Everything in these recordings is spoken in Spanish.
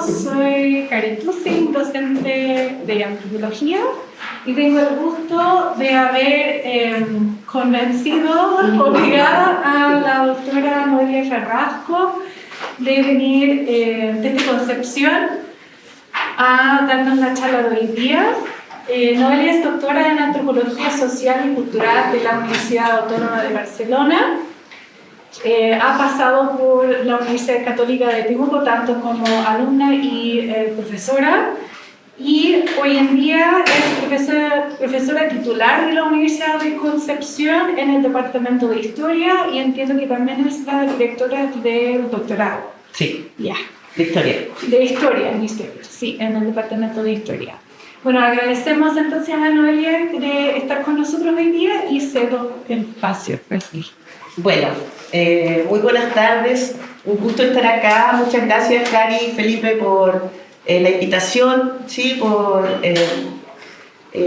soy Kari Tusing, docente de antropología, y tengo el gusto de haber obligada a la doctora Noelia Carrasco de venir desde Concepción a darnos la charla de hoy día. Noelia es doctora en Antropología Social y Cultural de la Universidad Autónoma de Barcelona. Ha pasado por la Universidad Católica de Temuco tanto como alumna y profesora, y hoy en día es profesora titular de la Universidad de Concepción en el Departamento de Historia, y entiendo que también es la directora del doctorado. Sí, ya. De historia. De historia, sí, en el Departamento de Historia. Bueno, agradecemos entonces a Noelia de estar con nosotros hoy día y cedo el espacio. Bueno, muy buenas tardes, un gusto estar acá. Muchas gracias, Cari y Felipe, por la invitación, ¿sí? Por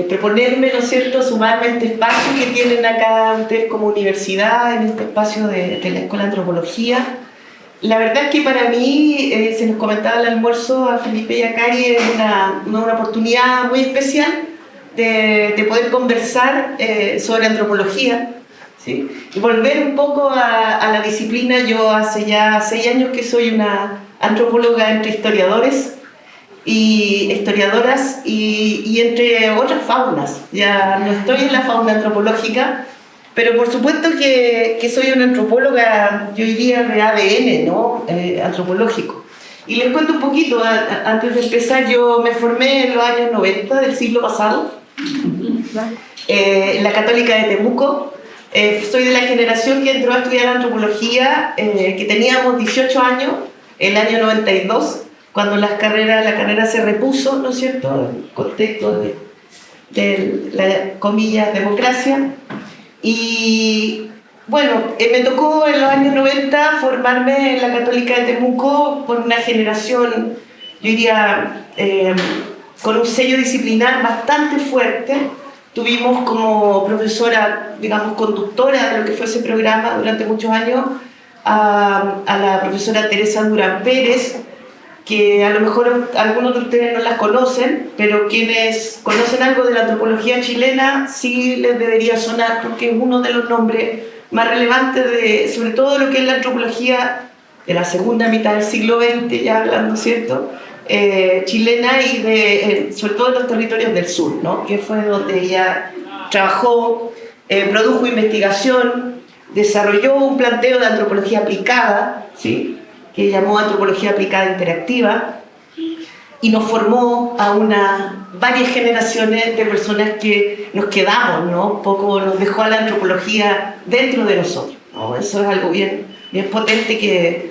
proponerme, ¿no es cierto?, sumarme a este espacio que tienen acá ustedes como universidad, en este espacio de la Escuela de Antropología. La verdad es que para mí, se nos comentaba al almuerzo a Felipe y a Cari, es una oportunidad muy especial de poder conversar sobre antropología, ¿sí? Y volver un poco a la disciplina. Yo hace ya 6 años que soy una antropóloga entre historiadores y historiadoras y entre otras faunas. Ya no estoy en la fauna antropológica, pero por supuesto que soy una antropóloga, yo diría de ADN, ¿no? Antropológico. Y les cuento un poquito, antes de empezar, yo me formé en los años 90 del siglo pasado, en la Católica de Temuco. Soy de la generación que entró a estudiar antropología, que teníamos 18 años, el año 92, cuando la carrera se repuso, ¿no es cierto?, en el contexto de la, comillas, democracia. Y bueno, me tocó en los años 90 formarme en la Católica de Temuco por una generación, yo diría, con un sello disciplinar bastante fuerte. Tuvimos como profesora, digamos, conductora de lo que fue ese programa durante muchos años a la profesora Teresa Durán Pérez, que a lo mejor algunos de ustedes no las conocen, pero quienes conocen algo de la antropología chilena sí les debería sonar, porque es uno de los nombres más relevantes de, sobre todo, lo que es la antropología de la segunda mitad del siglo XX, ya hablando, ¿cierto?, chilena, y sobre todo en los territorios del sur, ¿no?, que fue donde ella trabajó, produjo investigación, desarrolló un planteo de antropología aplicada, ¿sí?, que llamó Antropología Aplicada Interactiva, y nos formó a varias generaciones de personas que nos quedamos, ¿no? Un poco nos dejó a la antropología dentro de nosotros, ¿no? Eso es algo bien potente que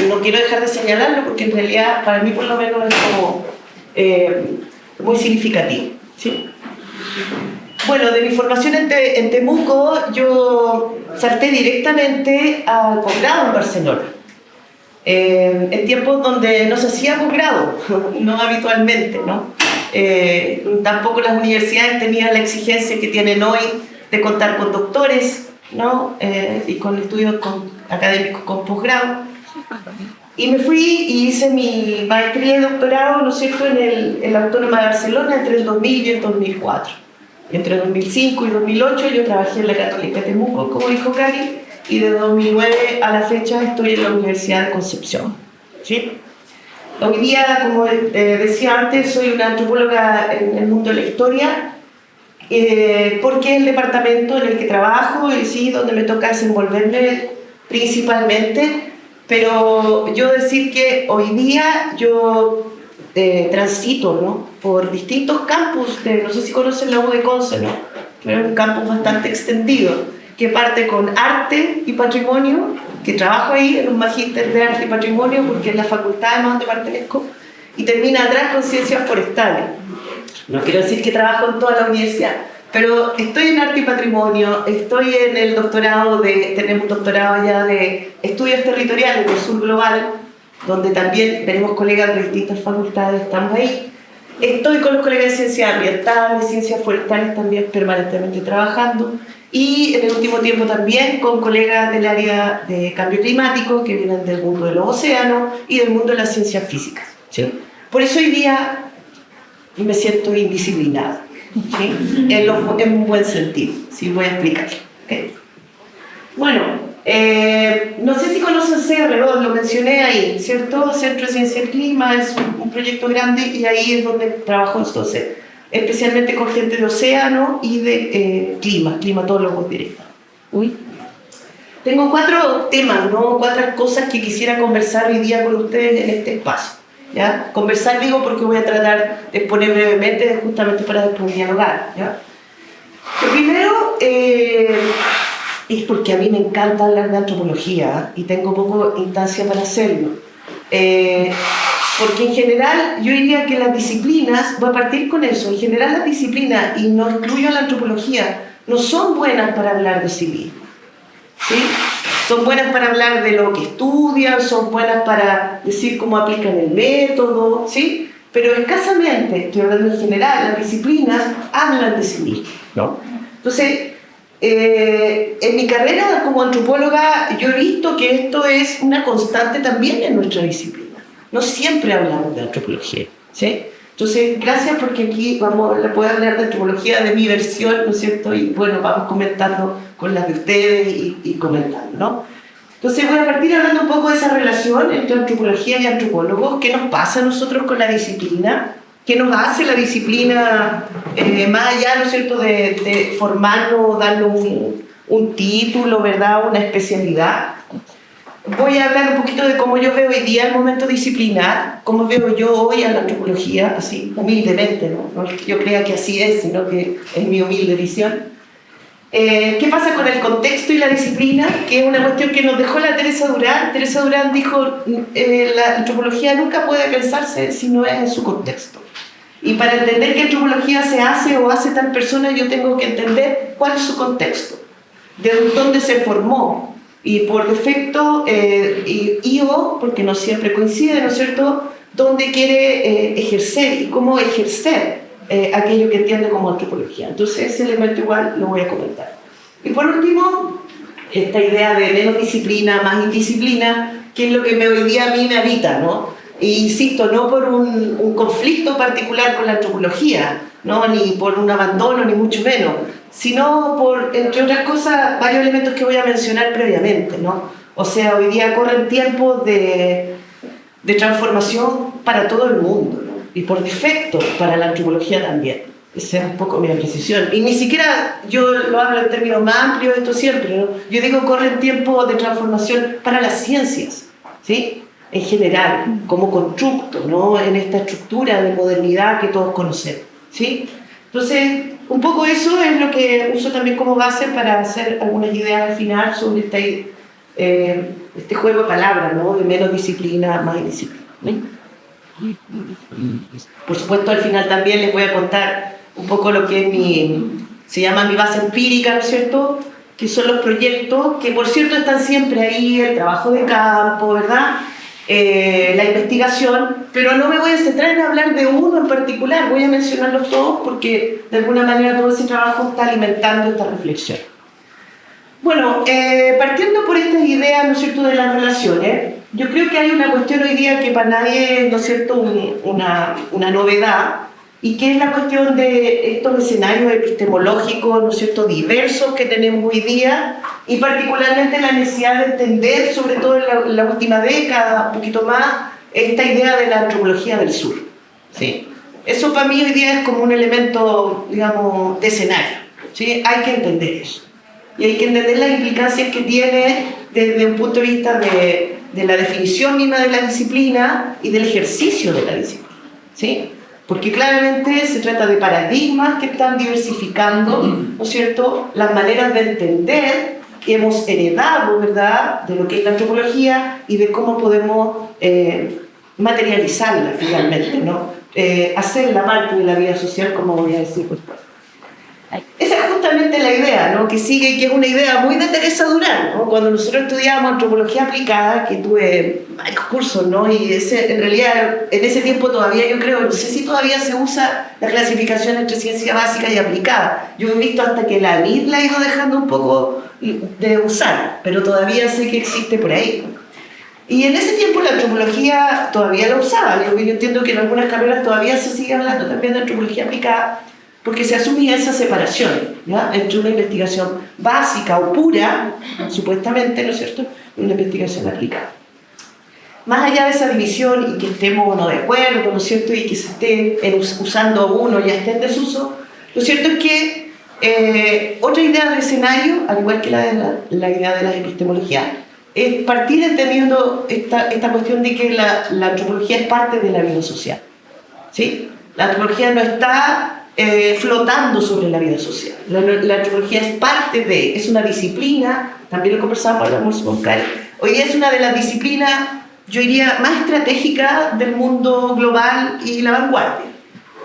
no quiero dejar de señalarlo, porque en realidad para mí por lo menos es como muy significativo, ¿sí? Bueno, de mi formación en Temuco, yo salté directamente al posgrado en Barcelona. En tiempos donde no se hacía posgrado, no habitualmente, ¿no? Tampoco las universidades tenían la exigencia que tienen hoy de contar con doctores, ¿no? Y con estudios académicos con posgrado. Y me fui y hice mi maestría y doctorado, ¿no es cierto?, en la Autónoma de Barcelona entre el 2000 y el 2004. Entre 2005 y 2008 yo trabajé en la Católica de Temuco, como dijo Cari, y de 2009 a la fecha estoy en la Universidad de Concepción, ¿sí? Hoy día, como decía antes, soy una antropóloga en el mundo de la historia, porque es el departamento en el que trabajo y sí, donde me toca desenvolverme principalmente. Pero yo decir que hoy día yo transito, ¿no?, por distintos campus, no sé si conocen la U de Conce, ¿no?, pero es un campus bastante extendido, que parte con arte y patrimonio, que trabajo ahí en un magíster de arte y patrimonio, porque es la facultad además donde pertenezco, y termina atrás con ciencias forestales. No quiero decir que trabajo en toda la universidad, pero estoy en arte y patrimonio, estoy en el doctorado tenemos un doctorado ya de estudios territoriales del sur global, donde también tenemos colegas de distintas facultades, estamos ahí. Estoy con los colegas de ciencias ambientales, ciencias forestales también permanentemente trabajando. y en el último tiempo también con colegas del área de cambio climático que vienen del mundo de los océanos y del mundo de las ciencias físicas. ¿Sí? Por eso hoy día me siento indisciplinada, ¿sí? En un buen sentido, ¿sí? Voy a explicar. ¿Okay? Bueno, no sé si conocen CR2, lo mencioné ahí, ¿cierto? Centro de Ciencia y Clima es un proyecto grande y ahí es donde trabajo entonces, especialmente con gente de océano y de climatólogos directos. Tengo 4 temas, ¿no? 4 cosas que quisiera conversar hoy día con ustedes en este espacio. ¿Ya? Conversar digo porque voy a tratar de exponer brevemente justamente para después dialogar. ¿Ya? Lo primero es porque a mí me encanta hablar de antropología y tengo poco instancia para hacerlo. Porque en general yo diría que las disciplinas, voy a partir con eso, en general las disciplinas, y no incluyo la antropología, no son buenas para hablar de sí mismas. ¿Sí? Son buenas para hablar de lo que estudian, son buenas para decir cómo aplican el método, ¿sí? Pero escasamente, estoy hablando en general, las disciplinas hablan de sí mismas, ¿no? Entonces, en mi carrera como antropóloga yo he visto que esto es una constante también en nuestra disciplina. No siempre hablamos de antropología, ¿sí? Entonces, gracias porque aquí le puedo hablar de antropología de mi versión, ¿no es cierto? Y bueno, vamos comentando con las de ustedes y comentando, ¿no? Entonces voy a partir hablando un poco de esa relación entre antropología y antropólogos, qué nos pasa a nosotros con la disciplina, qué nos hace la disciplina, más allá, ¿no es cierto?, de formarnos, darnos un título, ¿verdad?, una especialidad. Voy a hablar un poquito de cómo yo veo hoy día el momento disciplinar, cómo veo yo hoy a la antropología, así humildemente, ¿no? No es que yo crea que así es, sino que es mi humilde visión. ¿Qué pasa con el contexto y la disciplina? Que es una cuestión que nos dejó la Teresa Durán. Teresa Durán dijo, la antropología nunca puede pensarse si no es en su contexto. Y para entender qué antropología se hace o hace tal persona, yo tengo que entender cuál es su contexto, de dónde se formó. Y por defecto, porque no siempre coincide, ¿no es cierto?, dónde quiere ejercer y cómo ejercer aquello que entiende como antropología. Entonces ese elemento igual lo voy a comentar. Y por último, esta idea de menos disciplina, más indisciplina, que es lo que hoy día a mí me habita, ¿no? E insisto, no por un conflicto particular con la antropología, ¿no?, ni por un abandono, ni mucho menos, sino por, entre otras cosas, varios elementos que voy a mencionar previamente, ¿no? O sea, hoy día corren tiempos de transformación para todo el mundo, ¿no? Y por defecto para la antropología también. Esa es un poco mi precisión. Y ni siquiera yo lo hablo en términos más amplios, esto siempre, ¿no? Yo digo corren tiempos de transformación para las ciencias, ¿sí?, en general, como constructo, ¿no?, en esta estructura de modernidad que todos conocemos, ¿sí? Entonces, un poco eso es lo que uso también como base para hacer algunas ideas al final sobre este juego de palabras, ¿no?, de menos disciplina, más indisciplina, ¿sí? Por supuesto, al final también les voy a contar un poco lo que se llama mi base empírica, ¿no es cierto?, que son los proyectos, que por cierto están siempre ahí, el trabajo de campo, ¿verdad?, la investigación, pero no me voy a centrar en hablar de uno en particular, voy a mencionarlos todos porque de alguna manera todo ese trabajo está alimentando esta reflexión. Bueno, partiendo por estas ideas, ¿no es cierto?, de las relaciones, yo creo que hay una cuestión hoy día que para nadie es, ¿no es cierto?, una novedad, y que es la cuestión de estos escenarios epistemológicos, ¿no es cierto?, diversos que tenemos hoy día, y particularmente la necesidad de entender, sobre todo en la última década, un poquito más, esta idea de la antropología del sur, ¿sí? Eso para mí hoy día es como un elemento, digamos, de escenario, ¿sí? Hay que entender eso. Y hay que entender las implicancias que tiene desde un punto de vista de la definición misma de la disciplina y del ejercicio de la disciplina, ¿sí? Porque claramente se trata de paradigmas que están diversificando, ¿no es cierto?, las maneras de entender que hemos heredado, ¿verdad?, de lo que es la antropología y de cómo podemos materializarla finalmente, ¿no? Hacerla parte de la vida social, como voy a decir después. Esa es justamente justamente la idea, ¿no? Que sigue, que es una idea muy de Teresa Durán, ¿no? Cuando nosotros estudiábamos antropología aplicada, que tuve varios cursos, ¿no? Y en realidad en ese tiempo todavía yo creo, no sé si todavía se usa la clasificación entre ciencia básica y aplicada. Yo he visto hasta que la ANID la ha ido dejando un poco de usar, pero todavía sé que existe por ahí. Y en ese tiempo la antropología todavía la usaba. Yo entiendo que en algunas carreras todavía se sigue hablando también de antropología aplicada, porque se asumía esa separación, ¿ya? Entre una investigación básica o pura, supuestamente, ¿no es cierto?, y una investigación aplicada. Más allá de esa división y que estemos no de acuerdo, ¿no es cierto?, y que se esté usando uno y ya esté en desuso, lo cierto es que otra idea de escenario, al igual que la idea de la epistemología, es partir entendiendo esta cuestión de que la antropología es parte de la vida social, ¿sí? La antropología no está flotando sobre la vida social. La antropología es parte de, es una disciplina, también lo conversamos en el almuerzo con Karen. Hoy es una de las disciplinas, yo diría, más estratégicas del mundo global y la vanguardia,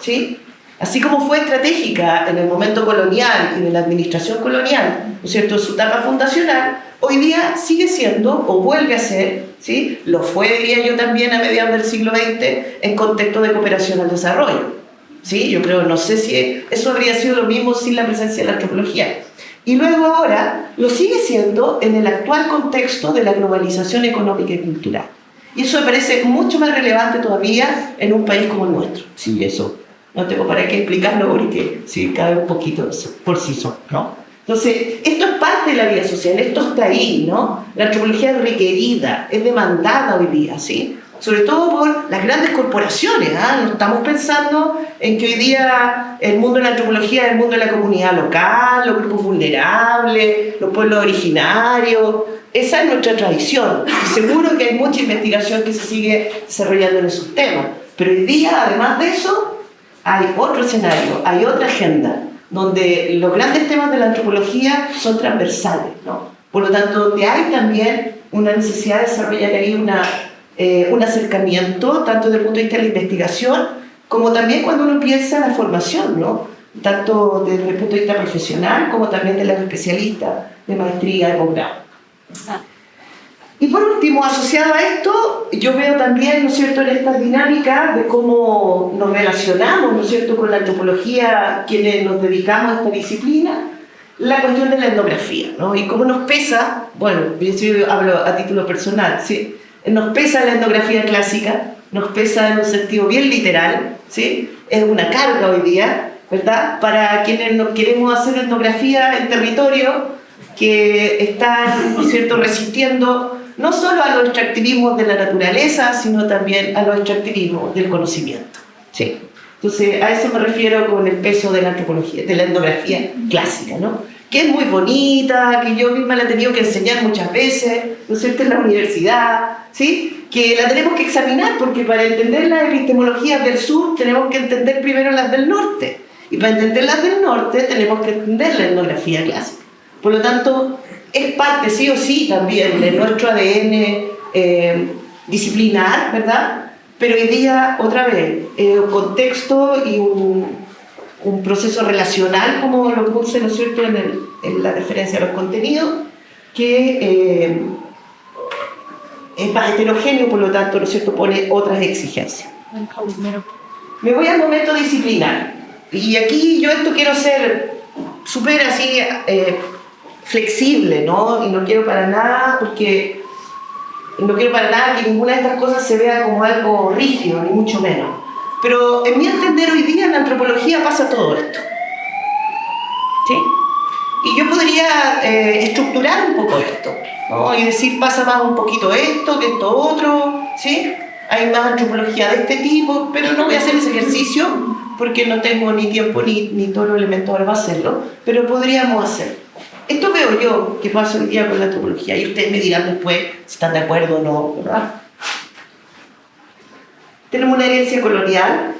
¿sí? Así como fue estratégica en el momento colonial y de la administración colonial, ¿no es cierto?, en su etapa fundacional, hoy día sigue siendo, o vuelve a ser, ¿sí?, lo fue, diría yo, también a mediados del siglo XX en contexto de cooperación al desarrollo. ¿Sí? Yo creo, no sé si eso habría sido lo mismo sin la presencia de la antropología. Y luego ahora lo sigue siendo en el actual contexto de la globalización económica y cultural. Y eso me parece mucho más relevante todavía en un país como el nuestro. Sí, eso no tengo para qué explicarlo porque sí, cabe un poquito por sí solo, ¿no? Entonces, esto es parte de la vida social, esto está ahí, ¿no? La antropología es requerida, es demandada hoy día, ¿sí? Sobre todo por las grandes corporaciones, ¿ah? No estamos pensando en que hoy día el mundo de la antropología es el mundo de la comunidad local, los grupos vulnerables, los pueblos originarios. Esa es nuestra tradición. Seguro que hay mucha investigación que se sigue desarrollando en esos temas, pero hoy día, además de eso, hay otro escenario, hay otra agenda, donde los grandes temas de la antropología son transversales, ¿no? Por lo tanto, donde hay también una necesidad de desarrollar ahí un acercamiento, tanto desde el punto de vista de la investigación, como también cuando uno piensa en la formación, ¿no? Tanto desde el punto de vista profesional, como también de los especialistas de maestría, de posgrado. Y por último, asociado a esto, yo veo también, ¿no es cierto?, en esta dinámica de cómo nos relacionamos, ¿no es cierto?, con la antropología, quienes nos dedicamos a esta disciplina, la cuestión de la etnografía, ¿no? Y cómo nos pesa, bueno, yo hablo a título personal, ¿sí?, nos pesa la etnografía clásica, nos pesa en un sentido bien literal, ¿sí? Es una carga hoy día, ¿verdad?, para quienes nos queremos hacer etnografía en territorio que están, ¿no es cierto?, resistiendo no solo a los extractivismos de la naturaleza, sino también a los extractivismos del conocimiento, ¿sí? Entonces, a eso me refiero con el peso de la antropología, de la etnografía clásica, ¿no? Que es muy bonita, que yo misma la he tenido que enseñar muchas veces, ¿no es cierto?, en la universidad, ¿sí? Que la tenemos que examinar, porque para entender las epistemologías del sur tenemos que entender primero las del norte, y para entender las del norte tenemos que entender la etnografía clásica. Por lo tanto, es parte, sí o sí, también de nuestro ADN disciplinar, ¿verdad? Pero hoy día, otra vez, un contexto y un proceso relacional, como lo puse, ¿no es cierto?, en la referencia a los contenidos, que es más heterogéneo, por lo tanto, ¿no es cierto?, pone otras exigencias. Me voy al momento disciplinar. Y aquí yo esto quiero ser súper así flexible, ¿no? Y no quiero para nada, porque no quiero para nada que ninguna de estas cosas se vea como algo rígido, ni mucho menos. Pero en mi entender hoy día en la antropología pasa todo esto, ¿sí? Y yo podría estructurar un poco esto, ¿no? Y decir, pasa más un poquito esto que esto otro, ¿sí? Hay más antropología de este tipo, pero no voy a hacer ese ejercicio porque no tengo ni tiempo ni todos los elementos para hacerlo, pero podríamos hacerlo. Esto veo yo que pasa hoy día con la antropología y ustedes me dirán después si están de acuerdo o no, ¿verdad? Tenemos una herencia colonial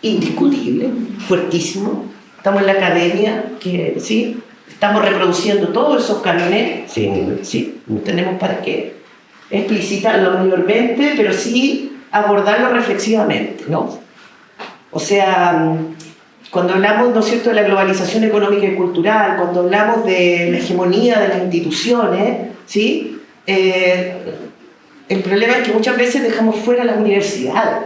indiscutible, fuertísimo. Estamos en la academia, que sí, estamos reproduciendo todos esos cánones, sí, no tenemos para qué explicitarlo mayormente, pero sí abordarlo reflexivamente, ¿no? O sea, cuando hablamos, ¿no es cierto?, de la globalización económica y cultural, cuando hablamos de la hegemonía de las instituciones, ¿sí? El problema es que muchas veces dejamos fuera las universidades,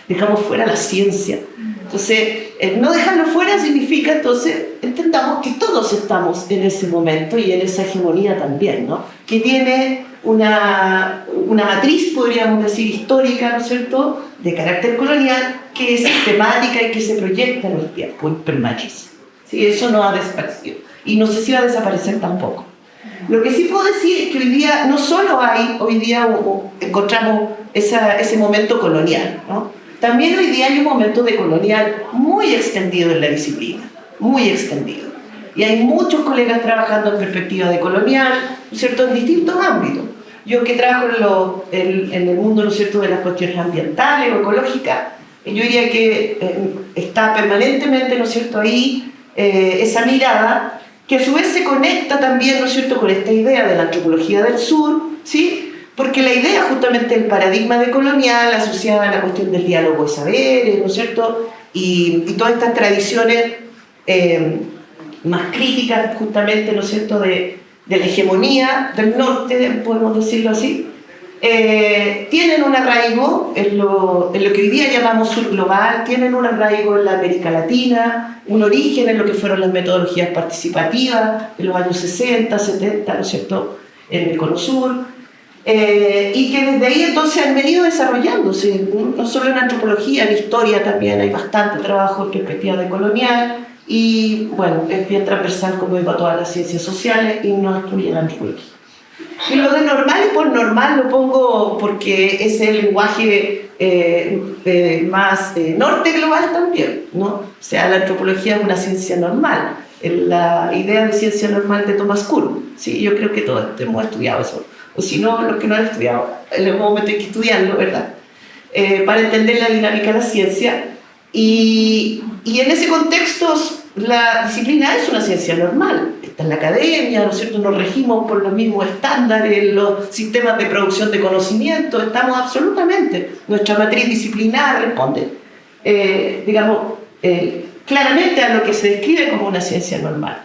dejamos fuera la ciencia. Entonces, no dejarlo fuera significa, entonces, entendamos que todos estamos en ese momento y en esa hegemonía también, ¿no? Que tiene una matriz, podríamos decir, histórica, ¿no es cierto?, de carácter colonial, que es sistemática y que se proyecta en el tiempo, en permanece. ¿Sí? Eso no ha desaparecido. Y no sé si va a desaparecer tampoco. Lo que sí puedo decir es que hoy día no solo hoy día encontramos ese momento colonial, ¿no? También hoy día hay un momento de colonial muy extendido en la disciplina, muy extendido. Y hay muchos colegas trabajando en perspectiva de colonial, ¿no es cierto?, en distintos ámbitos. Yo que trabajo en el mundo, ¿no es cierto?, de las cuestiones ambientales o ecológicas, yo diría que está permanentemente, ¿no es cierto?, ahí esa mirada que a su vez se conecta también, ¿no es cierto?, con esta idea de la antropología del sur, ¿sí?, porque la idea justamente del paradigma decolonial asociada a la cuestión del diálogo de saberes, ¿no es cierto?, y todas estas tradiciones más críticas justamente, ¿no es cierto?, de la hegemonía del norte, podemos decirlo así, tienen un arraigo en lo que hoy día llamamos sur global, tienen un arraigo en la América Latina, un origen en lo que fueron las metodologías participativas en los años 60, 70, ¿no es cierto?, en el Cono Sur, y que desde ahí entonces han venido desarrollándose, no solo en antropología, en historia también hay bastante trabajo en perspectiva decolonial, y bueno, es bien transversal, como digo, a todas las ciencias sociales y no excluye la antropología. Y lo de normal y por normal lo pongo porque es el lenguaje más norte global también, ¿no? O sea, la antropología es una ciencia normal, la idea de ciencia normal de Thomas Kuhn, ¿sí? Yo creo que todos hemos estudiado eso, o si no, los que no han estudiado, en algún momento hay que estudiarlo, ¿verdad? Para entender la dinámica de la ciencia. Y en ese contexto la disciplina es una ciencia normal, está en la academia, ¿no es cierto?, nos regimos por los mismos estándares, los sistemas de producción de conocimiento, estamos absolutamente, nuestra matriz disciplinar responde, claramente a lo que se describe como una ciencia normal.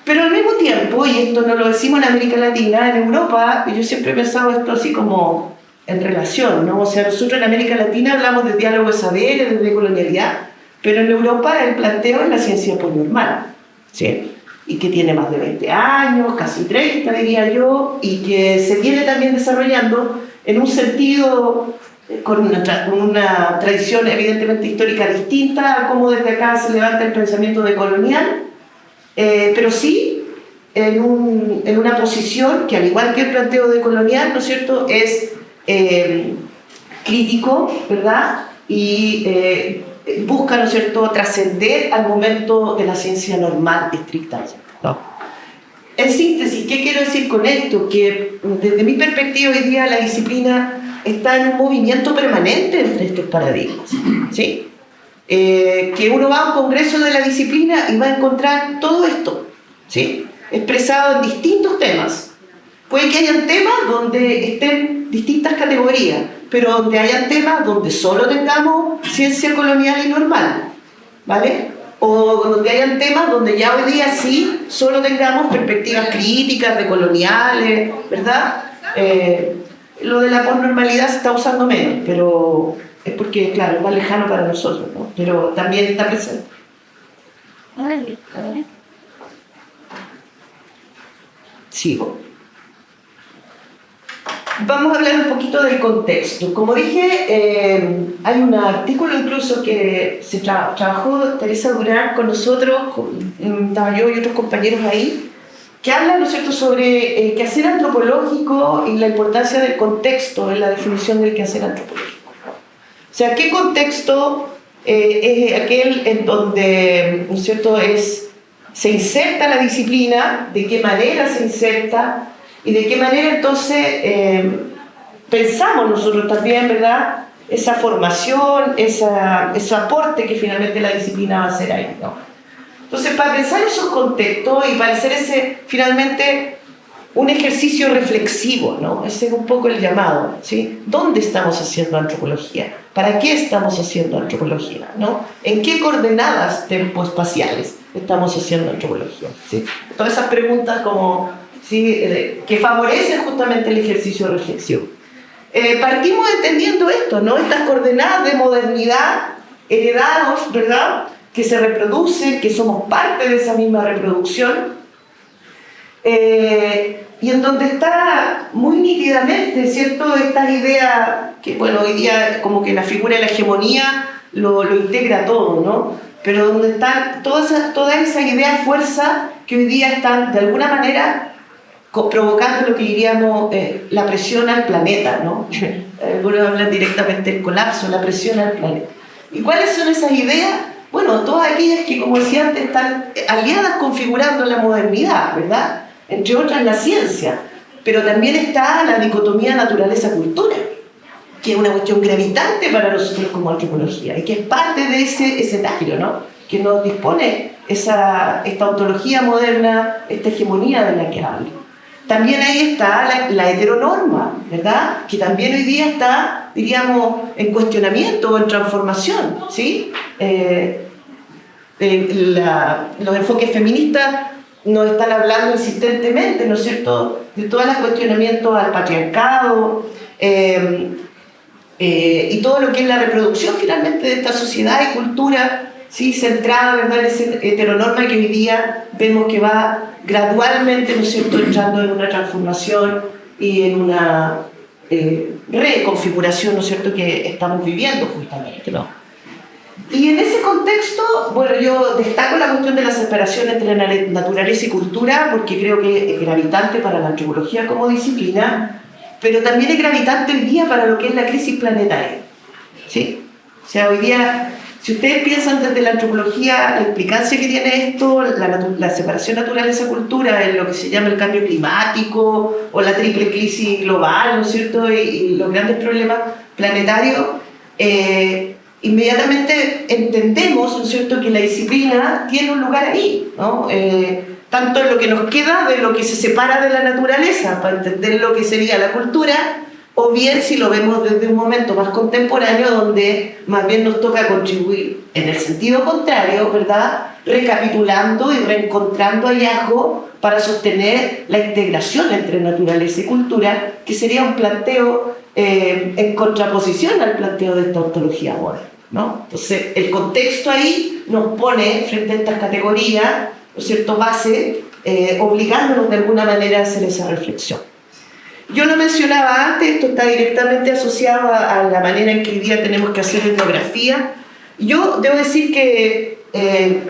Pero al mismo tiempo, y esto no lo decimos en América Latina, en Europa, yo siempre he pensado esto así como en relación, ¿no? O sea, nosotros en América Latina hablamos de diálogo de saberes, de decolonialidad, pero en Europa el planteo es la ciencia posnormal, ¿sí? Y que tiene más de 20 años, casi 30 diría yo, y que se viene también desarrollando en un sentido con una tradición evidentemente histórica distinta a cómo desde acá se levanta el pensamiento decolonial, pero sí en una posición que, al igual que el planteo decolonial, ¿no es cierto?, es crítico, ¿verdad?, y busca, ¿no es cierto?, trascender al momento de la ciencia normal estrictamente, ¿no? En síntesis, ¿qué quiero decir con esto? Que desde mi perspectiva hoy día la disciplina está en un movimiento permanente entre estos paradigmas, ¿sí? Que uno va a un congreso de la disciplina y va a encontrar todo esto, ¿sí?, expresado en distintos temas. Puede que hayan temas donde estén distintas categorías, pero donde hayan temas donde solo tengamos ciencia colonial y normal, ¿vale? O donde hayan temas donde ya hoy día sí solo tengamos perspectivas críticas, decoloniales, ¿verdad? Lo de la posnormalidad se está usando menos, pero es porque, claro, es más lejano para nosotros, ¿no? Pero también está presente. Sigo. Vamos a hablar un poquito del contexto. Como dije, hay un artículo incluso que se trabajó Teresa Durán con nosotros, estaba yo y otros compañeros ahí, que habla, ¿no es cierto?, sobre quehacer antropológico y la importancia del contexto en la definición del quehacer antropológico. O sea, ¿qué contexto es aquel en donde, ¿no es cierto?, se inserta la disciplina, de qué manera se inserta y de qué manera entonces pensamos nosotros también, ¿verdad?, esa formación, ese aporte que finalmente la disciplina va a hacer ahí, ¿no? Entonces, para pensar esos contextos y para hacer finalmente un ejercicio reflexivo, ¿no? Ese es un poco el llamado, ¿sí? ¿Dónde estamos haciendo antropología? ¿Para qué estamos haciendo antropología? ¿No? ¿En qué coordenadas tempoespaciales estamos haciendo antropología? ¿Sí? Todas esas preguntas como, ¿sí? Que favorecen justamente el ejercicio reflexivo. Partimos entendiendo esto, ¿no? Estas coordenadas de modernidad heredados, ¿verdad? Que se reproducen, que somos parte de esa misma reproducción. Y en donde está muy nítidamente, ¿cierto?, esta idea que, bueno, hoy día como que la figura de la hegemonía lo integra todo, ¿no? Pero donde está toda esa idea fuerza que hoy día están de alguna manera provocando lo que diríamos la presión al planeta, ¿no? Algunos hablan directamente del colapso, la presión al planeta. ¿Y cuáles son esas ideas? Bueno, todas aquellas que, como decía antes, están aliadas configurando la modernidad, ¿verdad? Entre otras la ciencia, pero también está la dicotomía naturaleza-cultura, que es una cuestión gravitante para nosotros como antropología y que es parte de ese escenario, ¿no? Que nos dispone esta ontología moderna, esta hegemonía de la que hablo. También ahí está la heteronorma, ¿verdad? Que también hoy día está, diríamos, en cuestionamiento o en transformación, ¿sí? Los enfoques feministas nos están hablando insistentemente, ¿no es cierto?, de todos los cuestionamientos al patriarcado y todo lo que es la reproducción finalmente de esta sociedad y cultura, ¿sí?, centrada, ¿verdad?, en esa heteronorma que hoy día vemos que va gradualmente, ¿no es cierto?, entrando en una transformación y en una reconfiguración, ¿no es cierto?, que estamos viviendo justamente, ¿no? Y en ese contexto, bueno, yo destaco la cuestión de la separación entre naturaleza y cultura porque creo que es gravitante para la antropología como disciplina, pero también es gravitante hoy día para lo que es la crisis planetaria, ¿sí? O sea, hoy día, si ustedes piensan desde la antropología, la implicancia que tiene esto, la separación naturaleza-cultura en lo que se llama el cambio climático o la triple crisis global, ¿no es cierto?, y los grandes problemas planetarios, inmediatamente entendemos, ¿no es cierto?, que la disciplina tiene un lugar ahí, ¿no? Tanto en lo que nos queda de lo que se separa de la naturaleza para entender lo que sería la cultura, o bien si lo vemos desde un momento más contemporáneo donde más bien nos toca contribuir en el sentido contrario, ¿verdad?, recapitulando y reencontrando hallazgos para sostener la integración entre naturaleza y cultura, que sería un planteo en contraposición al planteo de esta ontología moderna, ¿no? Entonces, el contexto ahí nos pone frente a estas categorías, ¿no es cierto?, base, obligándonos de alguna manera a hacer esa reflexión. Yo lo mencionaba antes, esto está directamente asociado a la manera en que hoy día tenemos que hacer etnografía. Yo debo decir que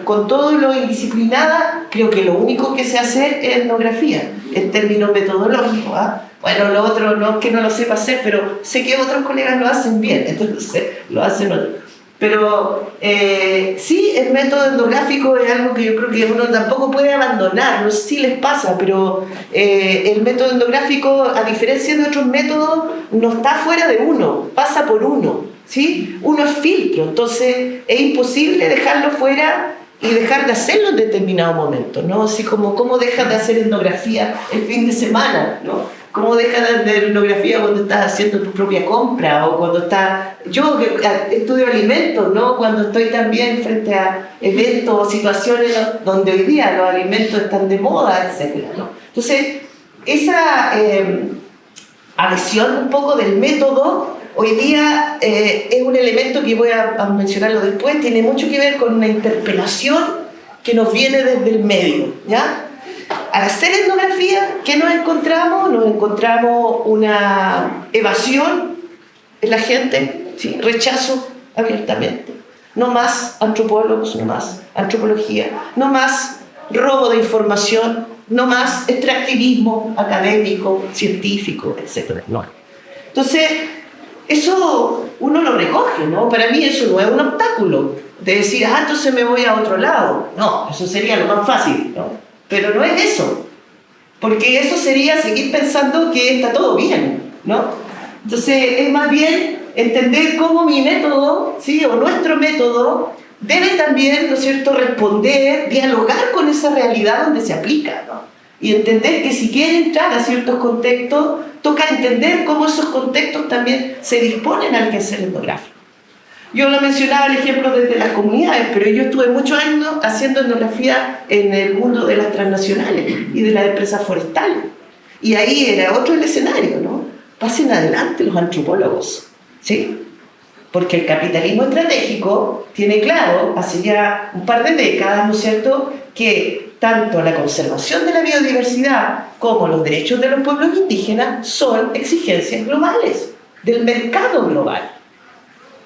con todo lo indisciplinada, creo que lo único que sé hacer es etnografía, en términos metodológicos, ¿ah? Bueno, lo otro no es que no lo sepa hacer, pero sé que otros colegas lo hacen bien, entonces lo hacen otros. Pero sí, el método etnográfico es algo que yo creo que uno tampoco puede abandonar, no sé si les pasa, pero el método etnográfico, a diferencia de otros métodos, no está fuera de uno, pasa por uno, ¿sí? Uno es filtro, entonces es imposible dejarlo fuera y dejar de hacerlo en determinado momento, ¿no? Así como cómo dejas de hacer etnografía el fin de semana, ¿no? ¿Cómo dejas de hacer etnografía cuando estás haciendo tu propia compra o cuando estás... Yo estudio alimentos, ¿no? Cuando estoy también frente a eventos o situaciones donde hoy día los alimentos están de moda, etc., ¿no? Entonces, esa adhesión un poco del método hoy día es un elemento que voy a mencionarlo después, tiene mucho que ver con una interpelación que nos viene desde el medio, ¿ya? Al hacer etnografía, ¿qué nos encontramos? Nos encontramos una evasión en la gente, ¿sí? Rechazo abiertamente. No más antropólogos, no más antropología, no más robo de información, no más extractivismo académico, científico, etc. No. Entonces, eso uno lo recoge, ¿no? Para mí eso no es un obstáculo de decir, entonces me voy a otro lado. No, eso sería lo más fácil, ¿no? Pero no es eso, porque eso sería seguir pensando que está todo bien, ¿no? Entonces es más bien entender cómo mi método, ¿sí?, o nuestro método debe también, ¿no es cierto?, responder, dialogar con esa realidad donde se aplica, ¿no? y entender que si quiere entrar a ciertos contextos, toca entender cómo esos contextos también se disponen al quehacer etnográfico. Yo lo mencionaba el ejemplo desde las comunidades, pero yo estuve muchos años haciendo etnografía en el mundo de las transnacionales y de las empresas forestales. Y ahí era otro el escenario, ¿no? Pasen adelante los antropólogos, ¿sí? Porque el capitalismo estratégico tiene claro, hace ya un par de décadas, ¿no es cierto?, que tanto la conservación de la biodiversidad como los derechos de los pueblos indígenas son exigencias globales, del mercado global,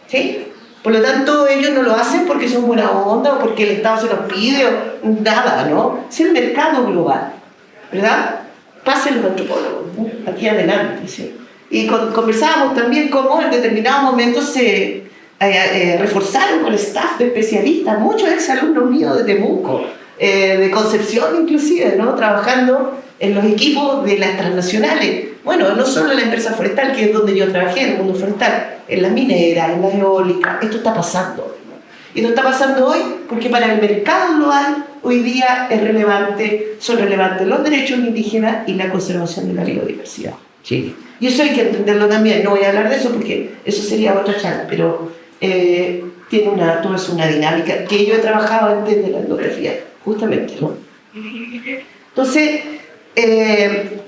¿sí? Por lo tanto, ellos no lo hacen porque son buena onda o porque el Estado se los pide o nada, ¿no? Es el mercado global, ¿verdad? Pasen los antropólogos, ¿no? Aquí adelante, ¿sí? Y conversábamos también cómo en determinados momentos se reforzaron con el staff de especialistas, muchos exalumnos míos de Temuco, de Concepción inclusive, ¿no? Trabajando en los equipos de las transnacionales. Bueno, no solo en la empresa forestal, que es donde yo trabajé, en el mundo forestal, en las mineras, en las eólicas, esto está pasando. Y esto está pasando hoy porque para el mercado global hoy día son relevantes los derechos indígenas y la conservación de la biodiversidad. Sí. Y eso hay que entenderlo también. No voy a hablar de eso porque eso sería otra charla, pero tiene toda una dinámica que yo he trabajado desde la etnografía, justamente, ¿no? Entonces,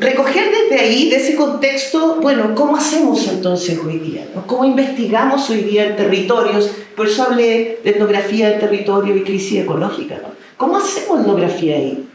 recoger desde ahí, de ese contexto, bueno, ¿cómo hacemos entonces hoy día, ¿no? ¿Cómo investigamos hoy día en territorios? Por eso hablé de etnografía de territorio y crisis ecológica, ¿no? ¿Cómo hacemos etnografía ahí?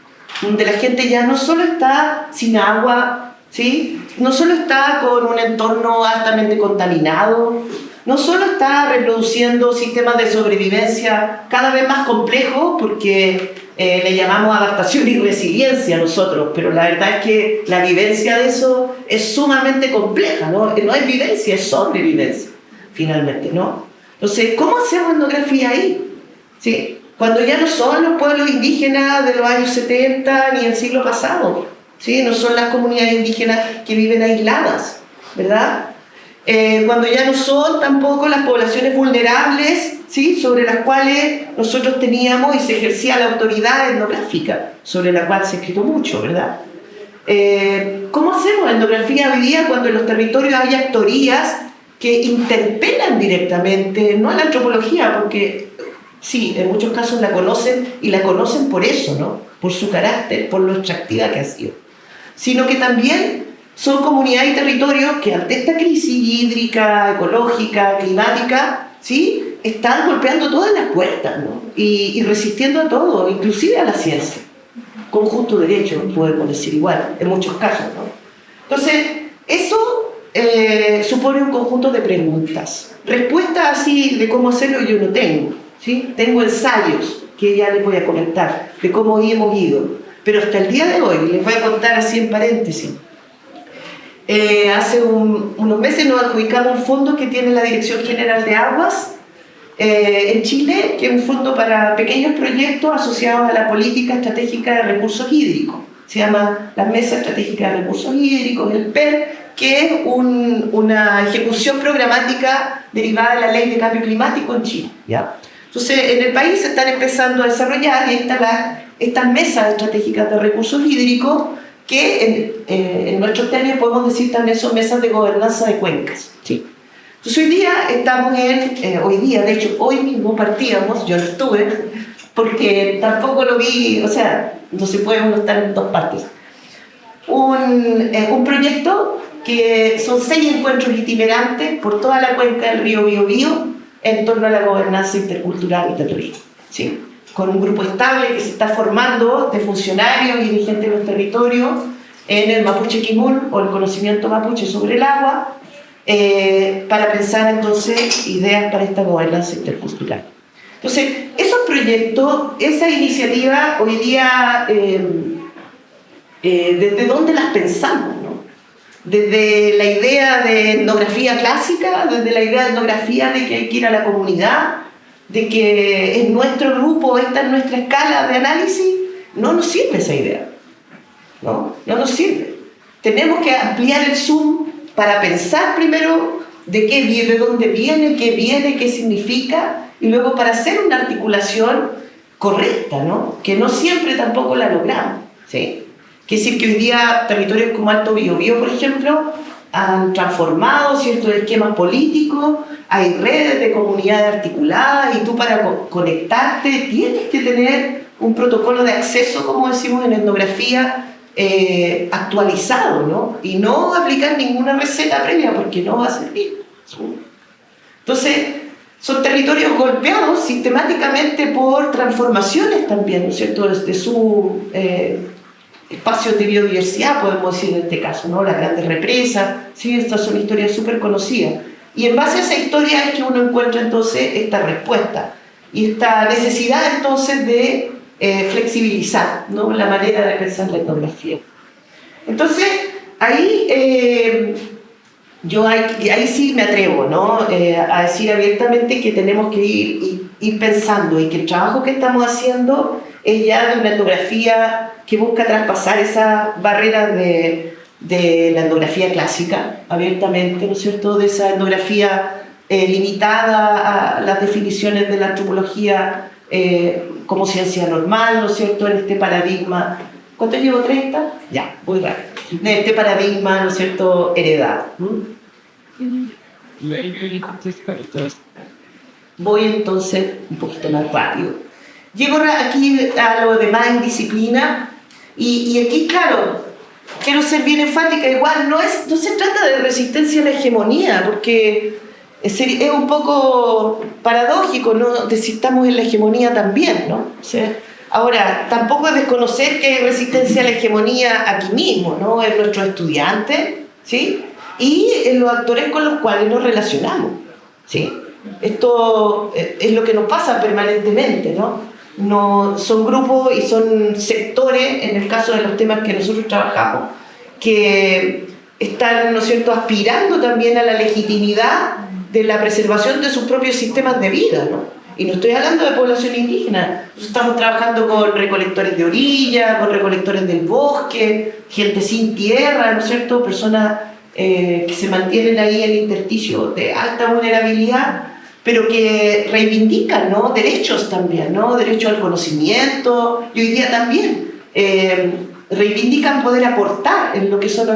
Donde la gente ya no solo está sin agua, ¿sí? No solo está con un entorno altamente contaminado, no solo está reproduciendo sistemas de sobrevivencia cada vez más complejos, porque le llamamos adaptación y resiliencia nosotros, pero la verdad es que la vivencia de eso es sumamente compleja, ¿no? No es vivencia, es sobrevivencia, finalmente, ¿no? Entonces, ¿cómo hacemos etnografía ahí? ¿Sí? Cuando ya no son los pueblos indígenas de los años 70 ni el siglo pasado, ¿sí? No son las comunidades indígenas que viven aisladas, ¿verdad? Cuando ya no son tampoco las poblaciones vulnerables, ¿sí? Sobre las cuales nosotros teníamos y se ejercía la autoridad etnográfica, sobre la cual se ha escrito mucho, ¿verdad? ¿Cómo hacemos etnografía hoy día cuando en los territorios hay actorías que interpelan directamente, no a la antropología, porque sí, en muchos casos la conocen y la conocen por eso, ¿no? Por su carácter, por lo extractiva que ha sido, sino que también son comunidades y territorios que ante esta crisis hídrica, ecológica, climática, ¿sí? Están golpeando todas las puertas, ¿no? Y resistiendo a todo, inclusive a la ciencia, con justo derecho, podemos decir igual, en muchos casos, ¿no? Entonces, eso supone un conjunto de preguntas. Respuestas así de cómo hacerlo yo no tengo, ¿sí? Tengo ensayos que ya les voy a comentar, de cómo hemos ido, pero hasta el día de hoy, les voy a contar así en paréntesis, hace unos meses nos adjudicamos un fondo que tiene la Dirección General de Aguas en Chile, que es un fondo para pequeños proyectos asociados a la política estratégica de recursos hídricos. Se llama la Mesa Estratégica de Recursos Hídricos, el PER, que es una ejecución programática derivada de la Ley de Cambio Climático en Chile, ¿ya? Entonces, en el país se están empezando a desarrollar y a instalar estas mesas estratégicas de recursos hídricos que en nuestros términos podemos decir también son mesas de gobernanza de cuencas. Sí. Entonces hoy día estamos de hecho hoy mismo partíamos, yo no estuve, porque tampoco lo vi, o sea, no se puede uno estar en dos partes. Un proyecto que son 6 encuentros itinerantes por toda la cuenca del río Biobío en torno a la gobernanza intercultural del río. ¿Sí? Con un grupo estable que se está formando de funcionarios y de gente de los territorios en el Mapuche Quimún o el conocimiento mapuche sobre el agua, para pensar entonces ideas para esta gobernanza intercultural. Entonces, esos proyectos, esa iniciativa hoy día, ¿desde dónde las pensamos, no? Desde la idea de etnografía clásica, desde la idea de etnografía de que hay que ir a la comunidad, de que es nuestro grupo, esta es nuestra escala de análisis, no nos sirve esa idea, no nos sirve. Tenemos que ampliar el zoom para pensar primero de dónde viene, qué significa, y luego para hacer una articulación correcta, ¿no? Que no siempre tampoco la logramos, ¿sí? Quiere decir que hoy día territorios como Alto Biobío, por ejemplo, han transformado ciertos esquemas políticos, hay redes de comunidades articuladas y tú para conectarte tienes que tener un protocolo de acceso, como decimos en etnografía, actualizado, ¿no? Y no aplicar ninguna receta previa porque no va a servir. Entonces, son territorios golpeados sistemáticamente por transformaciones también, ¿no es cierto?, de su espacios de biodiversidad, podemos decir en este caso, ¿no? Las grandes represas, sí, estas son historias súper conocidas. Y en base a esa historia es que uno encuentra entonces esta respuesta y esta necesidad entonces de flexibilizar, ¿no?, la manera de pensar la etnografía. Entonces, ahí yo ahí sí me atrevo, ¿no?, a decir abiertamente que tenemos que ir pensando y que el trabajo que estamos haciendo es ya de una etnografía que busca traspasar esas barreras de la etnografía clásica, abiertamente, ¿no es cierto?, de esa etnografía limitada a las definiciones de la antropología como ciencia normal, ¿no es cierto?, en este paradigma. ¿Cuánto llevo? ¿30? Ya, muy rápido. En este paradigma, ¿no es cierto?, heredado. Voy entonces un poquito más rápido. Llego aquí a lo demás en disciplina y aquí, claro, quiero ser bien enfática, igual no se trata de resistencia a la hegemonía, porque es un poco paradójico, ¿no?, de si estamos en la hegemonía también, ¿no? O sea, ahora, tampoco es desconocer que hay resistencia a la hegemonía aquí mismo, ¿no?, en nuestros estudiantes, ¿sí?, y en los actores con los cuales nos relacionamos, ¿sí? Esto es lo que nos pasa permanentemente, ¿no? No, son grupos y son sectores, en el caso de los temas que nosotros trabajamos, que están, ¿no es cierto?, aspirando también a la legitimidad de la preservación de sus propios sistemas de vida, ¿no? Y no estoy hablando de población indígena, estamos trabajando con recolectores de orilla, con recolectores del bosque, gente sin tierra, ¿no es cierto?, personas que se mantienen ahí en el intersticio de alta vulnerabilidad, pero que reivindican, ¿no?, derechos también, ¿no?, derecho al conocimiento, y hoy día también reivindican poder aportar en lo que son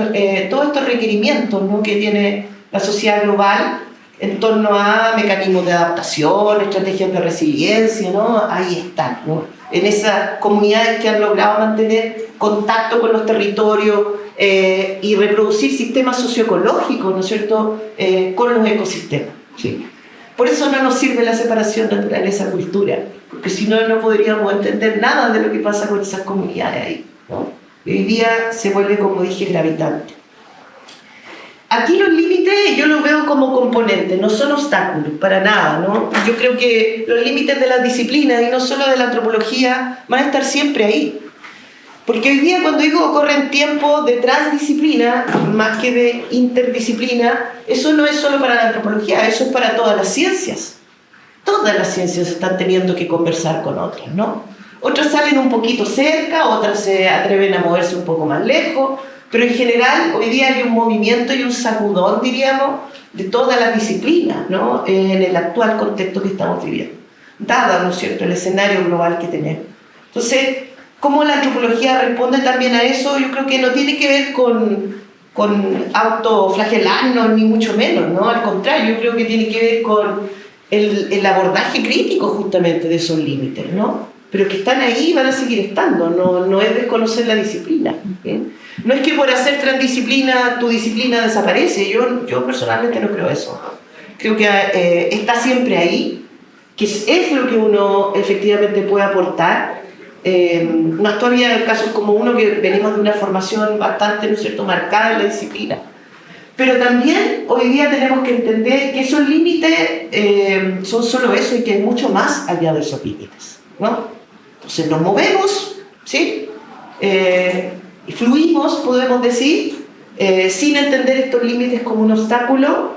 todos estos requerimientos, ¿no?, que tiene la sociedad global en torno a mecanismos de adaptación, estrategias de resiliencia, ¿no? Ahí están, ¿no?, en esas comunidades que han logrado mantener contacto con los territorios y reproducir sistemas socioecológicos, ¿no es cierto?, con los ecosistemas, ¿sí? Por eso no nos sirve la separación naturaleza-cultura, porque si no, no podríamos entender nada de lo que pasa con esas comunidades ahí, ¿no? Y hoy día se vuelve, como dije, gravitante. Aquí los límites yo los veo como componentes, no son obstáculos, para nada, ¿no? Yo creo que los límites de las disciplinas, y no solo de la antropología, van a estar siempre ahí. Porque hoy día, cuando digo corren tiempos de transdisciplina, más que de interdisciplina, eso no es solo para la antropología, eso es para todas las ciencias. Todas las ciencias están teniendo que conversar con otras, ¿no? Otras salen un poquito cerca, otras se atreven a moverse un poco más lejos, pero en general hoy día hay un movimiento y un sacudón, diríamos, de todas las disciplinas, ¿no?, en el actual contexto que estamos viviendo, dado, ¿no es cierto?, el escenario global que tenemos. Entonces, ¿cómo la antropología responde también a eso? Yo creo que no tiene que ver con autoflagelarnos, ni mucho menos, ¿no? Al contrario, yo creo que tiene que ver con el abordaje crítico justamente de esos límites, ¿no? Pero que están ahí y van a seguir estando, no es desconocer la disciplina, ¿sí? No es que por hacer transdisciplina tu disciplina desaparece, yo personalmente no creo eso. Creo que está siempre ahí, que es lo que uno efectivamente puede aportar. Más todavía en casos como uno que venimos de una formación bastante, ¿no es cierto?, marcada en la disciplina. Pero también hoy día tenemos que entender que esos límites son solo eso y que hay mucho más allá de esos límites, ¿no? Entonces nos movemos, ¿sí? Y fluimos, podemos decir, sin entender estos límites como un obstáculo,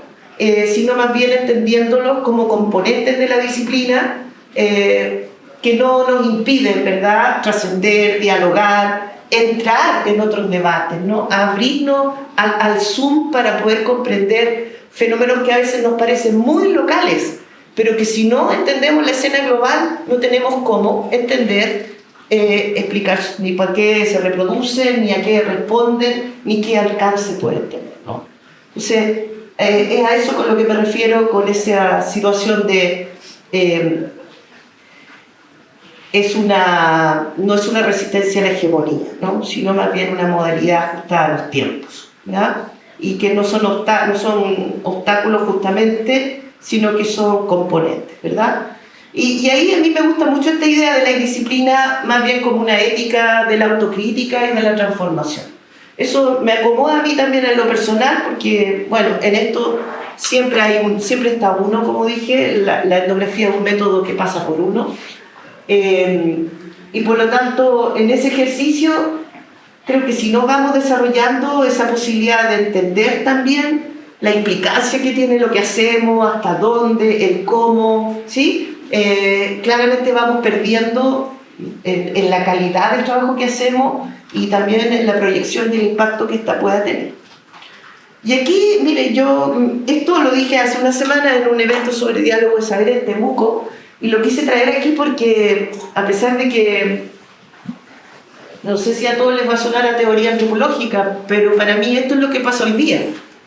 sino más bien entendiéndolos como componentes de la disciplina, que no nos impiden, ¿verdad?, trascender, dialogar, entrar en otros debates, ¿no?, abrirnos al Zoom para poder comprender fenómenos que a veces nos parecen muy locales, pero que si no entendemos la escena global, no tenemos cómo entender explicar ni por qué se reproducen, ni a qué responden, ni qué alcance pueden tener, ¿no? Entonces, es a eso con lo que me refiero con esa situación de... no es una resistencia a la hegemonía, ¿no? Sino más bien una modalidad ajustada a los tiempos, ¿ya? Y que no son obstáculos justamente, sino que son componentes, ¿verdad? Y ahí a mí me gusta mucho esta idea de la indisciplina más bien como una ética de la autocrítica y de la transformación. Eso me acomoda a mí también en lo personal porque, bueno, en esto siempre está uno, como dije, la etnografía es un método que pasa por uno. Y por lo tanto, en ese ejercicio, creo que si no vamos desarrollando esa posibilidad de entender también la implicancia que tiene lo que hacemos, hasta dónde, el cómo, ¿sí? Claramente vamos perdiendo en la calidad del trabajo que hacemos y también en la proyección y el impacto que ésta pueda tener. Y aquí, mire, yo esto lo dije hace una semana en un evento sobre diálogo de saber en Temuco, y lo quise traer aquí porque, a pesar de que no sé si a todos les va a sonar a teoría antropológica, pero para mí esto es lo que pasa hoy día,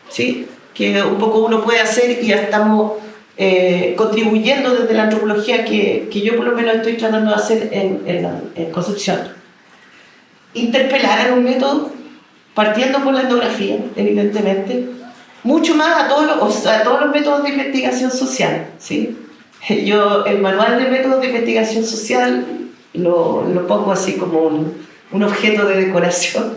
¿sí? Que un poco uno puede hacer y ya estamos contribuyendo desde la antropología que yo por lo menos estoy tratando de hacer en Concepción. Interpelar a un método, partiendo por la etnografía, evidentemente, mucho más a todos los métodos de investigación social, ¿sí? Yo el manual de métodos de investigación social lo pongo así como un objeto de decoración.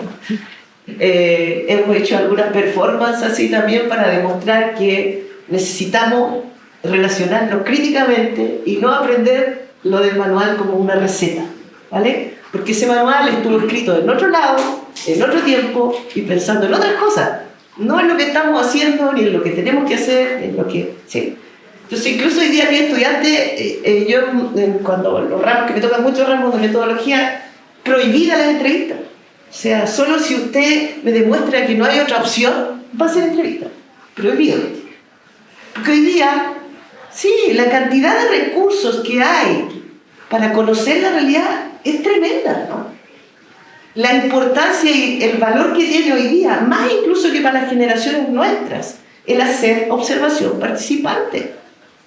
Hemos hecho algunas performances así también para demostrar que necesitamos relacionarnos críticamente y no aprender lo del manual como una receta, ¿vale? Porque ese manual estuvo escrito en otro lado, en otro tiempo y pensando en otras cosas, no en lo que estamos haciendo ni en lo que tenemos que hacer, en lo que... ¿sí? Entonces, incluso hoy día mi estudiante, yo cuando los ramos, que me tocan muchos ramos de metodología, prohibida las entrevistas. O sea, solo si usted me demuestra que no hay otra opción, va a ser entrevista. Prohibido. Porque hoy día, sí, la cantidad de recursos que hay para conocer la realidad es tremenda, ¿no? La importancia y el valor que tiene hoy día, más incluso que para las generaciones nuestras, el hacer observación participante.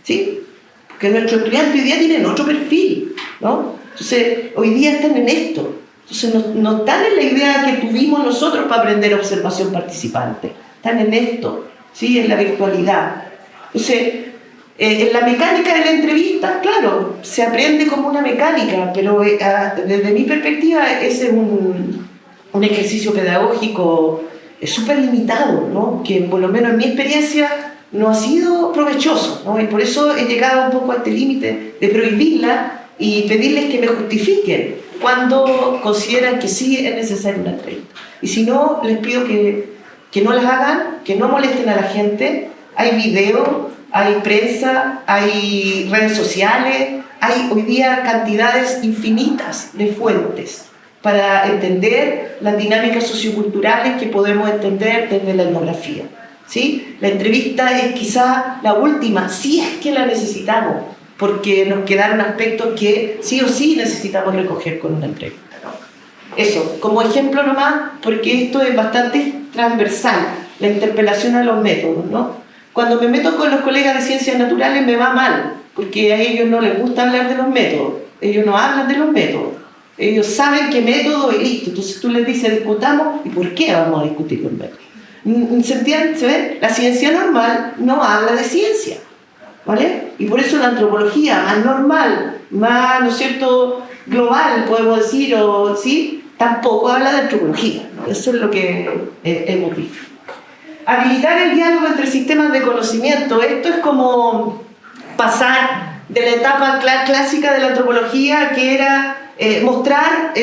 ¿Sí? Porque nuestros estudiantes hoy día tienen otro perfil, ¿no? Entonces, hoy día están en esto. Entonces, no están en la idea que tuvimos nosotros para aprender observación participante. Están en esto, ¿sí? En la virtualidad. Entonces, en la mecánica de la entrevista, claro, se aprende como una mecánica, pero desde mi perspectiva ese es un ejercicio pedagógico súper limitado, ¿no? Que por lo menos en mi experiencia no ha sido provechoso, ¿no? Y por eso he llegado un poco a este límite de prohibirla y pedirles que me justifiquen cuando consideran que sí es necesaria una entrevista. Y si no, les pido que no las hagan, que no molesten a la gente. Hay video, hay prensa, hay redes sociales, hay hoy día cantidades infinitas de fuentes para entender las dinámicas socioculturales que podemos entender desde la etnografía. ¿Sí? La entrevista es quizá la última, si es que la necesitamos, porque nos quedaron aspectos que sí o sí necesitamos recoger con una entrevista, ¿no? Eso, como ejemplo nomás, porque esto es bastante transversal, la interpelación a los métodos, ¿no? Cuando me meto con los colegas de ciencias naturales me va mal, porque a ellos no les gusta hablar de los métodos, ellos no hablan de los métodos, ellos saben qué método y listo. Entonces tú les dices discutamos, ¿y por qué vamos a discutir los métodos? ¿Se ve? La ciencia normal no habla de ciencia, ¿vale? Y por eso la antropología más normal, más, ¿no es cierto?, global, podemos decir, o sí, tampoco habla de antropología, ¿no? Eso es lo que hemos visto. Habilitar el diálogo entre sistemas de conocimiento, esto es como pasar de la etapa clásica de la antropología, que era mostrar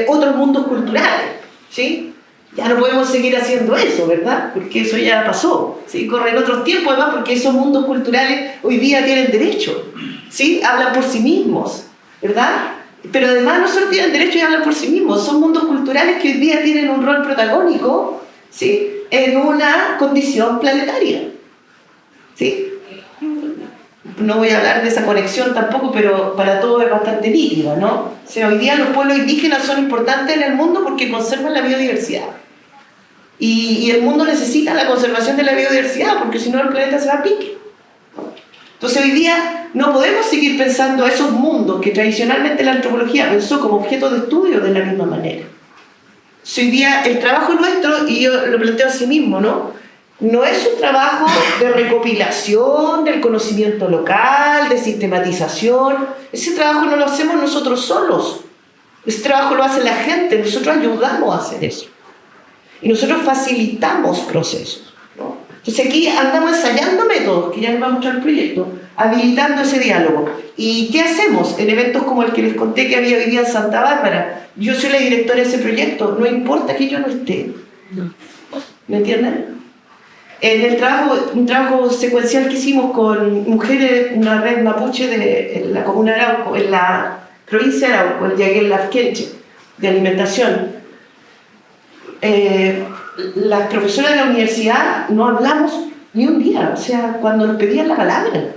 otros mundos culturales, ¿sí? Ya no podemos seguir haciendo eso, ¿verdad? Porque eso ya pasó, ¿sí? Corren otros tiempos, además, porque esos mundos culturales hoy día tienen derecho, ¿sí? Hablan por sí mismos, ¿verdad? Pero además no solo tienen derecho y hablan por sí mismos, son mundos culturales que hoy día tienen un rol protagónico, ¿sí? En una condición planetaria, ¿sí? no voy a hablar de esa conexión tampoco, pero para todos es bastante nítida, ¿no? O sea, hoy día los pueblos indígenas son importantes en el mundo porque conservan la biodiversidad. Y el mundo necesita la conservación de la biodiversidad, porque si no el planeta se va a pique. Entonces hoy día no podemos seguir pensando esos mundos que tradicionalmente la antropología pensó como objeto de estudio de la misma manera. Hoy día el trabajo nuestro, y yo lo planteo a sí mismo, no es un trabajo de recopilación del conocimiento local, de sistematización. Ese trabajo no lo hacemos nosotros solos. Ese trabajo lo hace la gente, nosotros ayudamos a hacer eso. Y nosotros facilitamos procesos, ¿no? Entonces aquí andamos ensayando métodos, que ya nos va a mostrar el proyecto, habilitando ese diálogo. ¿Y qué hacemos en eventos como el que les conté que había hoy día en Santa Bárbara? Yo soy la directora de ese proyecto, no importa que yo no esté. ¿Me entienden? En el trabajo, un trabajo secuencial que hicimos con mujeres, una red mapuche en la comuna de Arauco, en la provincia de Arauco, el Yaguel Lafkenche, de alimentación. Las profesoras de la universidad no hablamos ni un día, o sea, cuando nos pedían la palabra.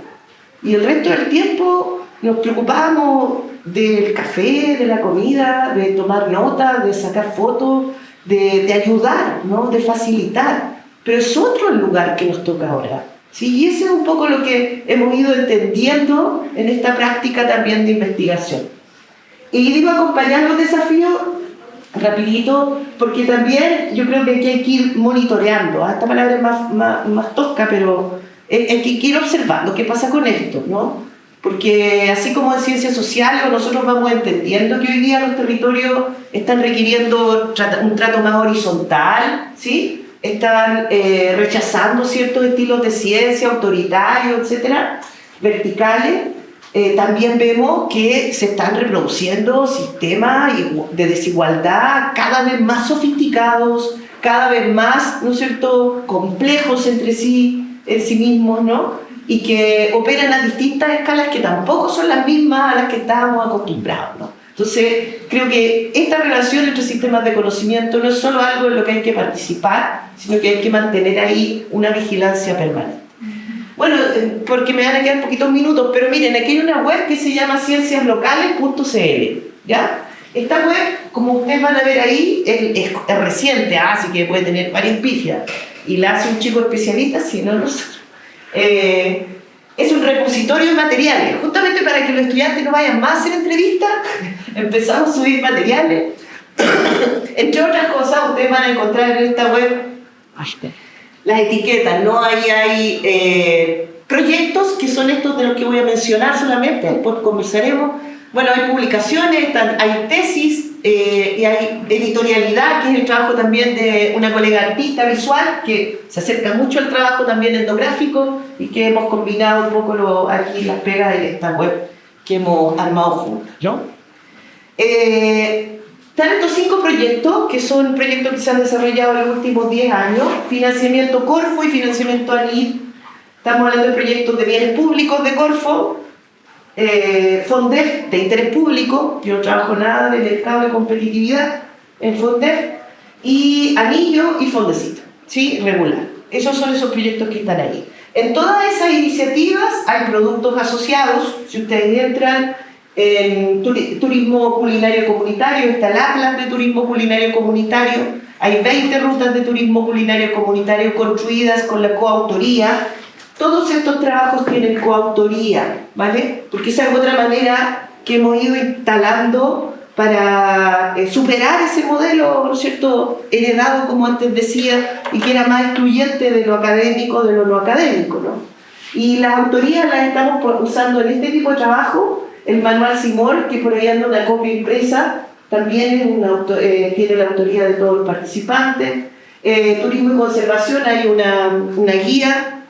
Y el resto del tiempo nos preocupábamos del café, de la comida, de tomar notas, de sacar fotos, de ayudar, ¿no? De facilitar. Pero es otro el lugar que nos toca ahora, ¿sí? Y ese es un poco lo que hemos ido entendiendo en esta práctica también de investigación. Y digo acompañar los desafíos rapidito, porque también yo creo que hay que ir monitoreando. Esta palabra es más tosca, pero hay que ir observando qué pasa con esto, ¿no? Porque así como en ciencias sociales nosotros vamos entendiendo que hoy día los territorios están requiriendo un trato más horizontal, ¿sí? Están rechazando ciertos estilos de ciencia, autoritarios, etcétera, verticales. También vemos que se están reproduciendo sistemas de desigualdad cada vez más sofisticados, cada vez más, ¿no es cierto?, complejos entre sí, en sí mismos, ¿no? Y que operan a distintas escalas que tampoco son las mismas a las que estábamos acostumbrados, ¿no? Entonces, creo que esta relación entre sistemas de conocimiento no es solo algo en lo que hay que participar, sino que hay que mantener ahí una vigilancia permanente. Bueno, porque me van a quedar poquitos minutos, pero miren, aquí hay una web que se llama cienciaslocales.cl, ¿ya? Esta web, como ustedes van a ver ahí, es reciente, así que puede tener varias pifias, y la hace un chico especialista, si no nosotros. Es un repositorio de materiales, justamente para que los estudiantes no vayan más a hacer entrevistas, empezamos a subir materiales. Entre otras cosas, ustedes van a encontrar en esta web las etiquetas, ¿no? Ahí hay proyectos que son estos de los que voy a mencionar solamente, después conversaremos. Bueno, hay publicaciones, hay tesis y hay editorialidad, que es el trabajo también de una colega artista visual que se acerca mucho al trabajo también etnográfico y que hemos combinado un poco aquí las pegas de esta web que hemos armado juntos, ¿no? Están estos 5 proyectos, que son proyectos que se han desarrollado en los últimos 10 años, financiamiento Corfo y financiamiento ANID. Estamos hablando de proyectos de bienes públicos de Corfo, FONDEF de interés público, yo no trabajo nada de mercado de competitividad en FONDEF, y Anillo y Fondecito, ¿sí? Regular. Esos son esos proyectos que están ahí. En todas esas iniciativas hay productos asociados, si ustedes entran en turismo culinario comunitario, está el Atlas de turismo culinario comunitario, hay 20 rutas de turismo culinario comunitario construidas con la coautoría. Todos estos trabajos tienen coautoría, ¿vale? Porque esa es otra manera que hemos ido instalando para superar ese modelo, ¿no es cierto?, heredado, como antes decía, y que era más excluyente de lo académico de lo no académico, ¿no? Y las autorías las estamos usando en este tipo de trabajo. El manual Simol, que por ahí anda una copia impresa, también tiene la autoría de todos los participantes. Turismo y conservación, hay una guía,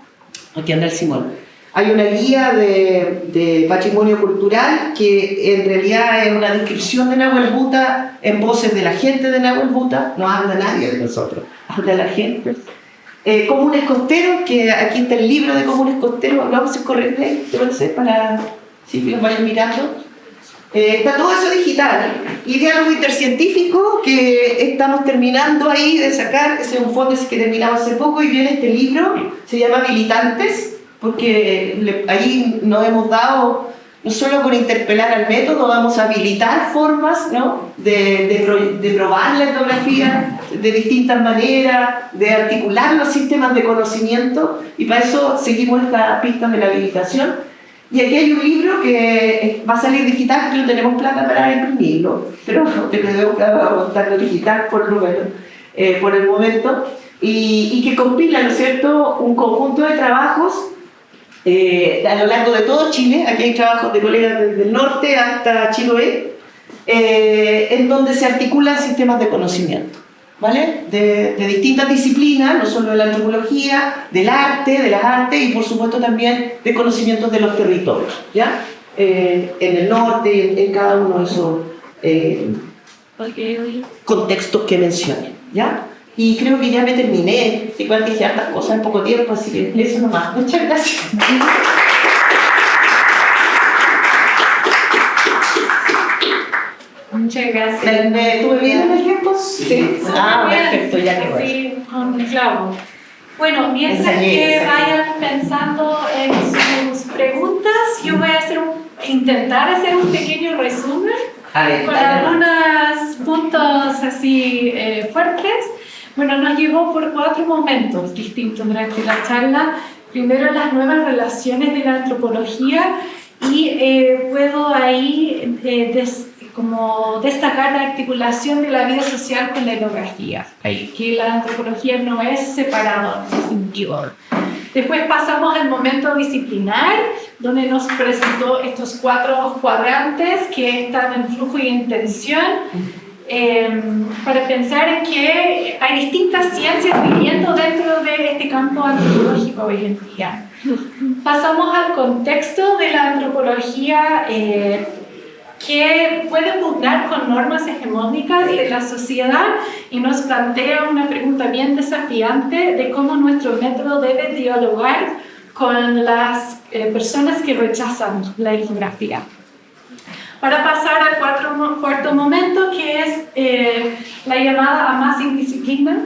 aquí anda el Simol, hay una guía de patrimonio cultural que en realidad es una descripción de Nahuel Buta en voces de la gente de Nahuel Buta, no habla nadie de nosotros, habla la gente. Comunes costeros, que aquí está el libro de comunes costeros, lo vamos a correr de ahí, ¿te parece? Para si los vayan mirando. Está todo eso digital. Y diálogo intercientífico, que estamos terminando ahí de sacar, ese es un fondo que terminamos hace poco, y viene este libro, se llama Militantes, porque ahí nos hemos dado, no solo con interpelar al método, vamos a habilitar formas, ¿no?, de probar la etnografía de distintas maneras, de articular los sistemas de conocimiento, y para eso seguimos esta pista de la habilitación. Y aquí hay un libro que va a salir digital, porque no tenemos plata para imprimirlo, pero tenemos que montarlo digital por el momento, y que compila, ¿no es cierto?, un conjunto de trabajos a lo largo de todo Chile. Aquí hay trabajos de colegas desde el norte hasta Chiloé, en donde se articulan sistemas de conocimiento, ¿vale?, de distintas disciplinas, no solo de la antropología, del arte, de las artes, y por supuesto también de conocimientos de los territorios, ¿ya? En el norte, en cada uno de esos contextos que mencioné, ¿ya? Y creo que ya me terminé, igual dije hartas cosas en poco tiempo, así que eso nomás. Muchas gracias. Muchas gracias. ¿Estuve bien en el tiempo? Sí. Perfecto, ya que voy. Sí, con clavo. Bueno, mientras que vayan pensando en sus preguntas, yo voy a intentar hacer un pequeño resumen con algunos puntos así fuertes. Bueno, nos llevó por 4 momentos distintos durante la charla. Primero, las nuevas relaciones de la antropología, y puedo ahí como destacar la articulación de la vida social con la etnografía, que la antropología no es separada en ese sentido. Después pasamos al momento disciplinar, donde nos presentó estos 4 cuadrantes que están en flujo y intención, para pensar en que hay distintas ciencias viviendo dentro de este campo antropológico hoy en día. Pasamos al contexto de la antropología, que puede pugnar con normas hegemónicas de la sociedad, y nos plantea una pregunta bien desafiante de cómo nuestro método debe dialogar con las personas que rechazan la etnografía. Para pasar al cuarto momento, que es la llamada a más indisciplina,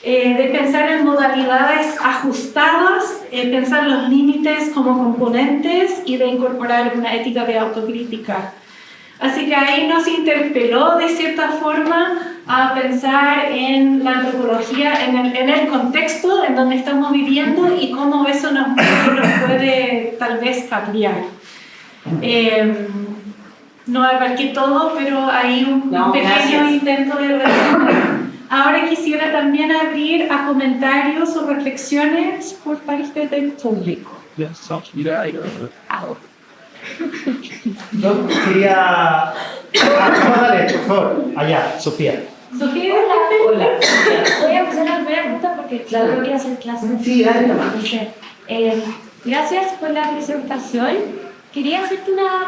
de pensar en modalidades ajustadas, pensar los límites como componentes y de incorporar una ética de autocrítica. Así que ahí nos interpeló de cierta forma a pensar en la antropología, en el contexto en donde estamos viviendo, y cómo eso nos puede tal vez cambiar. No abarqué todo, pero hay un pequeño intento de resumen. Ahora quisiera también abrir a comentarios o reflexiones por parte del público. Yo quería... dale, por favor. Allá, Sofía. Sofía, hola. Voy a empezar la primera pregunta porque claro, quiero hacer clase. Sí, dale, toma. Gracias por la presentación. Quería hacerte una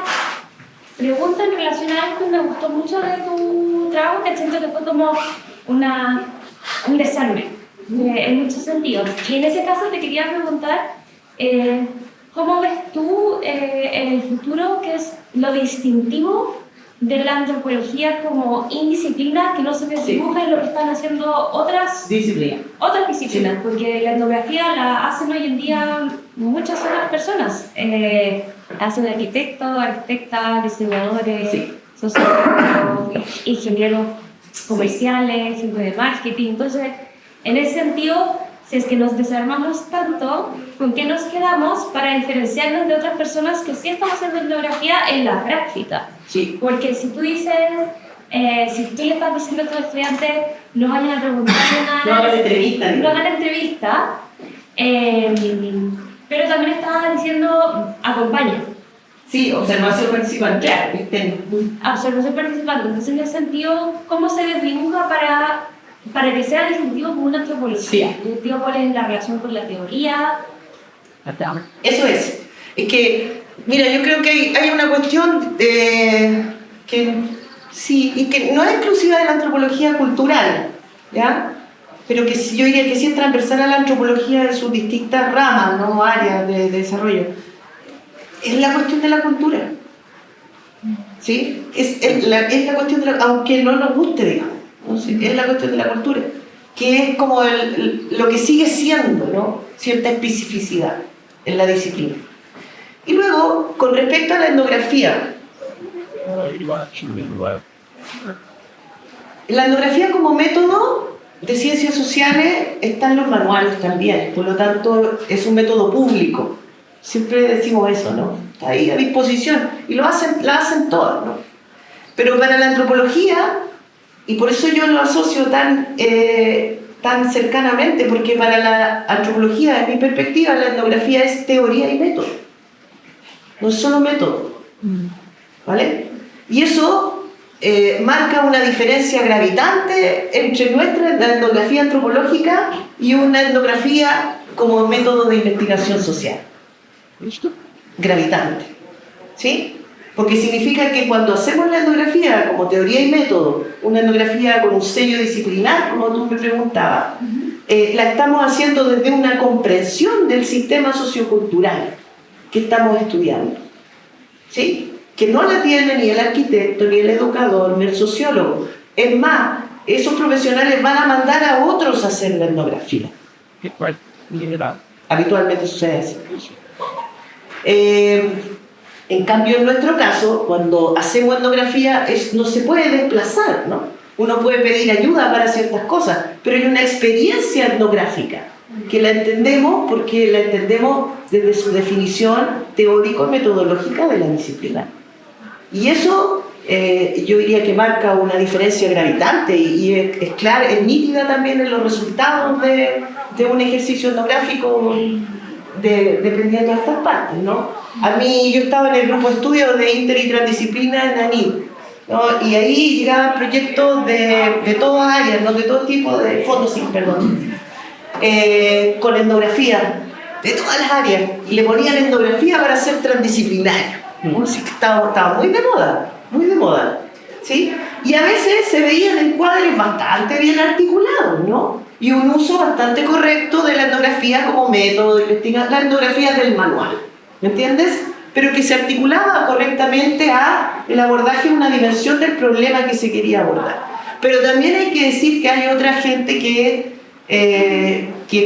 pregunta relacionada con que me gustó mucho de tu trabajo, que siento que fue como un desarme en muchos sentidos. Y en ese caso te quería preguntar, ¿cómo ves tú en el futuro qué es lo distintivo de la antropología como indisciplina, que no se desdibuja en lo que están haciendo otras disciplinas? Porque la etnografía la hacen hoy en día muchas otras personas. Hacen arquitectos, arquitectas, diseñadores, sociólogos, ingenieros comerciales, gente de marketing. Entonces, en ese sentido, si es que nos desarmamos tanto, ¿con qué nos quedamos para diferenciarnos de otras personas que sí están haciendo etnografía en la práctica? Sí. Porque si tú dices, si tú le estás diciendo a tus estudiantes, no vayan a preguntar nada, no hagan entrevista, pero también estaba diciendo, acompaña. Sí, observación participante. Observación participante. Entonces, en ese sentido, ¿cómo se desdibuja para que sea distintivo como una antropología? Sí. Distintivo, ¿cuál es la relación con la teoría? Eso es. Es que, mira, yo creo que hay una cuestión que sí, y que no es exclusiva de la antropología cultural, ¿ya? Pero que yo diría que sí es transversal a la antropología de sus distintas ramas, ¿no?, áreas de desarrollo. Es la cuestión de la cultura. ¿Sí? Es la cuestión de la, aunque no nos guste, digamos, ¿no? Sí, es la cuestión de la cultura, que es como lo que sigue siendo, ¿no?, cierta especificidad. en la disciplina. Y luego, con respecto a la etnografía, la etnografía como método de ciencias sociales está en los manuales también, por lo tanto es un método público. Siempre decimos eso, ¿no? Está ahí a disposición y la hacen todas, ¿no? Pero para la antropología, y por eso yo lo asocio tan cercanamente, porque para la antropología, en mi perspectiva, la etnografía es teoría y método. No es solo método, ¿vale? Y eso marca una diferencia gravitante entre la etnografía antropológica y una etnografía como método de investigación social. ¿Listo? Gravitante, ¿sí? Porque significa que cuando hacemos la etnografía como teoría y método, una etnografía con un sello disciplinar, como tú me preguntabas, la estamos haciendo desde una comprensión del sistema sociocultural que estamos estudiando, ¿sí? Que no la tiene ni el arquitecto, ni el educador, ni el sociólogo. Es más, esos profesionales van a mandar a otros a hacer la etnografía. Habitualmente sucede así. En cambio, en nuestro caso, cuando hacemos etnografía, no se puede desplazar, ¿no? Uno puede pedir ayuda para ciertas cosas, pero hay una experiencia etnográfica que la entendemos porque la entendemos desde su definición teórico-metodológica de la disciplina. Y eso yo diría que marca una diferencia gravitante y es clara, es nítida también en los resultados de un ejercicio etnográfico dependiendo de estas partes, ¿no? A mí, yo estaba en el grupo de estudio de inter y transdisciplina en ANID, ¿no? Y ahí llegaban proyectos de todas áreas, ¿no? De todo tipo de fondos, sí, perdón, con etnografía de todas las áreas, y le ponían etnografía para ser transdisciplinario, ¿no? Así que estaba muy de moda, ¿sí? Y a veces se veían encuadres bastante bien articulados, ¿no? Y un uso bastante correcto de la etnografía como método de investigación, la etnografía del manual, ¿me entiendes? Pero que se articulaba correctamente a el abordaje de una dimensión del problema que se quería abordar. Pero también hay que decir que hay otra gente que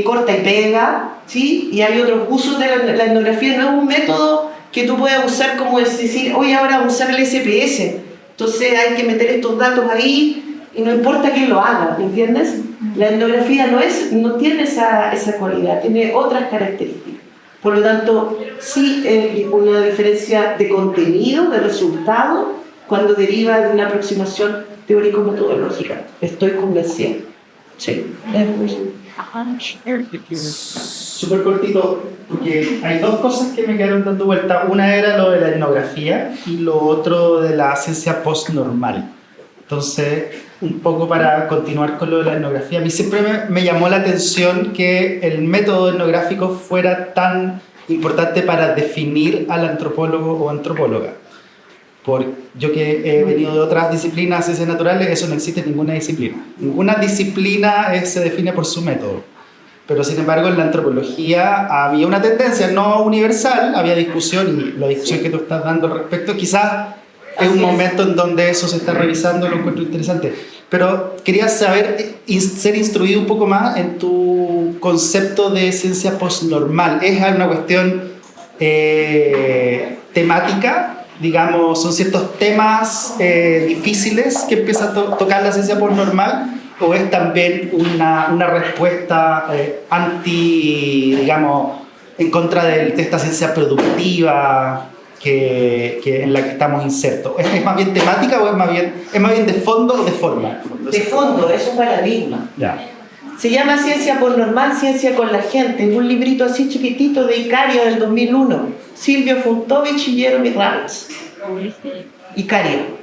corta y pega, ¿sí? Y hay otros usos de la etnografía, no es un método que tú puedas usar como es decir, hoy ahora vamos a usar el SPS, entonces hay que meter estos datos ahí y no importa quién lo haga, ¿me entiendes? La etnografía no tiene esa cualidad, tiene otras características. Por lo tanto, sí hay una diferencia de contenido, de resultado, cuando deriva de una aproximación teórico-metodológica. Estoy convencida. Sí. Súper cortito, porque hay dos cosas que me quedaron dando vuelta. Una era lo de la etnografía y lo otro de la ciencia postnormal. Entonces, un poco para continuar con lo de la etnografía, a mí siempre me llamó la atención que el método etnográfico fuera tan importante para definir al antropólogo o antropóloga. Porque yo que he venido de otras disciplinas, ciencias naturales, eso no existe en ninguna disciplina. Ninguna disciplina se define por su método. Pero sin embargo en la antropología había una tendencia no universal, había discusión, y la discusión que tú estás dando al respecto quizás es un momento en donde eso se está revisando, lo encuentro interesante. Pero quería saber, ser instruido un poco más en tu concepto de ciencia postnormal. ¿Es una cuestión temática? Digamos, ¿son ciertos temas difíciles que empieza a tocar la ciencia postnormal? ¿O es también una respuesta digamos, en contra de esta ciencia productiva en la que estamos insertos? ¿Es más bien temática o es más bien de fondo o de forma? De fondo, es un paradigma. Ya. Se llama Ciencia Postnormal, Ciencia con la Gente. Es un librito así chiquitito de Icario del 2001. Silvio Funtovich y Jeremy Ramos. Icario.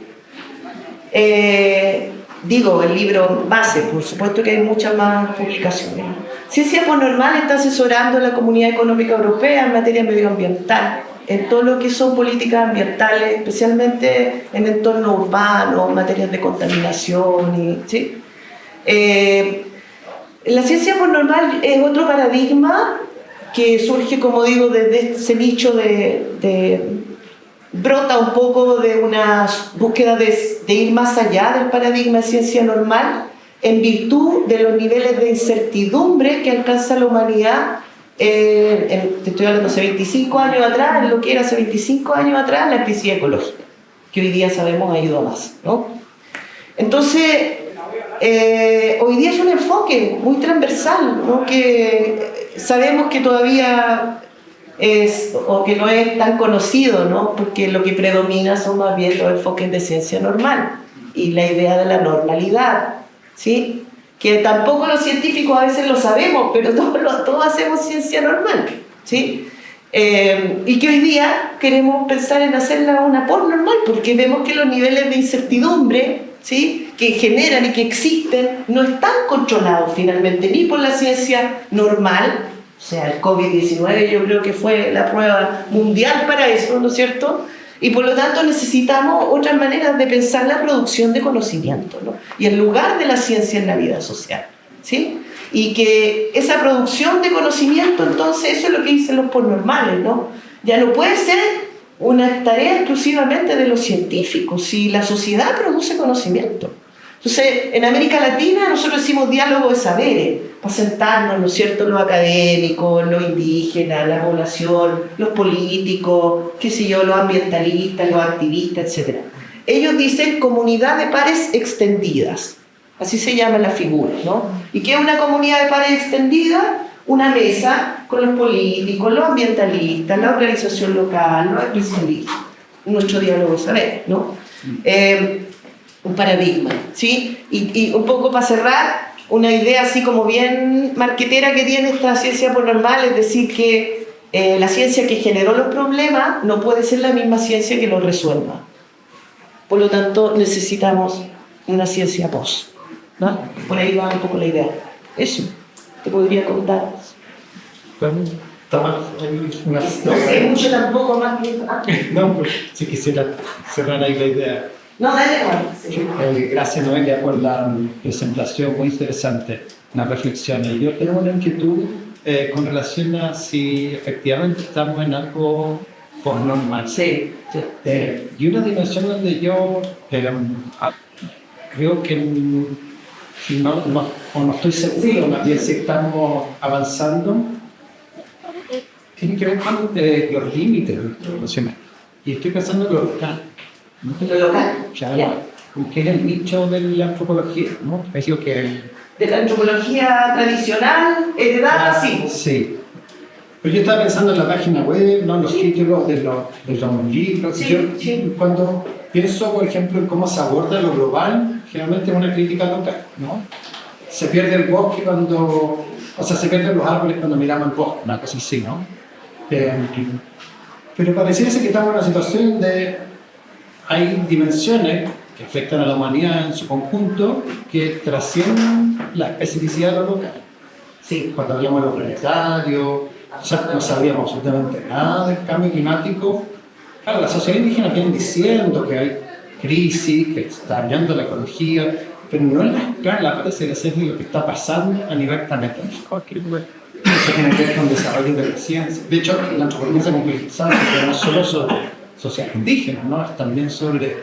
Digo, el libro base, por supuesto que hay muchas más publicaciones. Ciencia Postnormal está asesorando a la Comunidad Económica Europea en materia medioambiental, en todo lo que son políticas ambientales, especialmente en entornos urbanos, materias de contaminación. ¿Sí? La ciencia postnormal es otro paradigma que surge, como digo, desde ese nicho brota un poco de una búsqueda de ir más allá del paradigma de ciencia normal en virtud de los niveles de incertidumbre que alcanza la humanidad te estoy hablando hace 25 años atrás, en lo que era hace 25 años atrás, la crisis ecológica, que hoy día sabemos ha ido a más, ¿no? Entonces, hoy día es un enfoque muy transversal, ¿no? Que sabemos que todavía o que no es tan conocido, ¿no? Porque lo que predomina son más bien los enfoques de ciencia normal y la idea de la normalidad, ¿sí? Que tampoco los científicos a veces lo sabemos, pero todos hacemos ciencia normal, ¿sí? Y que hoy día queremos pensar en hacerla una normal, porque vemos que los niveles de incertidumbre, ¿sí?, que generan y que existen no están controlados finalmente ni por la ciencia normal. O sea, el COVID-19 yo creo que fue la prueba mundial para eso, ¿no es cierto? Y por lo tanto necesitamos otras maneras de pensar la producción de conocimiento, ¿no? Y el lugar de la ciencia en la vida social, ¿sí? Y que esa producción de conocimiento, entonces, eso es lo que dicen los postnormales, ¿no? Ya no puede ser una tarea exclusivamente de los científicos, si la sociedad produce conocimiento. Entonces, en América Latina nosotros hicimos diálogo de saberes, para sentarnos, ¿no es cierto?, los académicos, los indígenas, la población, los políticos, qué sé yo, los ambientalistas, los activistas, etc. Ellos dicen comunidad de pares extendidas, así se llama la figura, ¿no? ¿Y qué es una comunidad de pares extendida? Una mesa con los políticos, los ambientalistas, la organización local, los especialistas, nuestro diálogo de saberes, ¿no? Un paradigma, ¿sí? Y un poco para cerrar, una idea así como bien marquetera que tiene esta ciencia postnormal, es decir, que la ciencia que generó los problemas no puede ser la misma ciencia que los resuelva. Por lo tanto, necesitamos una ciencia post, ¿no? Por ahí va un poco la idea. Eso te podría contar. Bueno, toma una... No sé mucho tampoco más que... No, pues si quisiera cerrar ahí la idea. No, dale, Juan. Sí. Gracias, Noelia, por la presentación muy interesante, una reflexión. Y yo tengo una inquietud con relación a si efectivamente estamos en algo postnormal. Sí, sí. Y una dimensión donde yo creo que no estoy seguro, más bien si estamos avanzando, tiene que ver con los límites emocionales. Y estoy pensando en lo local. ¿Lo local? Claro, que es el nicho de la antropología, ¿no? Me digo que... De la antropología tradicional, heredada, sí. Sí. Pero yo estaba pensando en la página web, ¿no? Los títulos de los libros. Sí, Yo, sí. cuando pienso, por ejemplo, en cómo se aborda lo global, generalmente es una crítica local, ¿no? Se pierde el bosque cuando... O sea, se pierden los árboles cuando miramos el bosque, una cosa así, ¿no? Pero pareciera que estamos en una situación de... Hay dimensiones que afectan a la humanidad en su conjunto que trascienden la especificidad de lo local. Sí. Cuando hablamos de lo planetario, o sea, no sabíamos absolutamente nada del cambio climático. Claro, la sociedad indígena viene diciendo que hay crisis, que está dañando la ecología, pero no en la escala parece ser lo que está pasando a nivel planetario. Eso tiene que ver con el desarrollo de la ciencia. De hecho, la antropología se ha complejizado, pero no solo sobre sociedades indígenas, ¿no? Es también sobre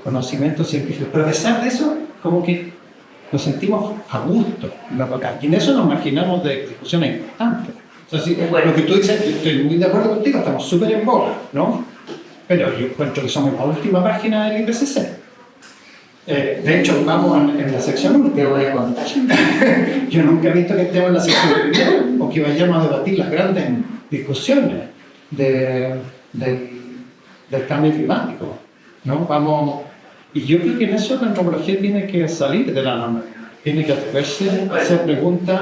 conocimiento científico. Pero a pesar de eso, como que nos sentimos a gusto en la local. Y en eso nos imaginamos de discusiones importantes. O sea, si, lo que tú dices, yo estoy muy de acuerdo contigo, estamos súper en boga, ¿no? Pero yo encuentro que somos la última página del IPCC. De hecho, vamos en la sección 1. Te voy a contar. Yo nunca he visto que estemos en la sección primera o que vayamos a debatir las grandes discusiones del cambio climático, ¿no? Vamos, y yo creo que en eso la antropología tiene que salir de la normalidad, tiene que atreverse a hacer preguntas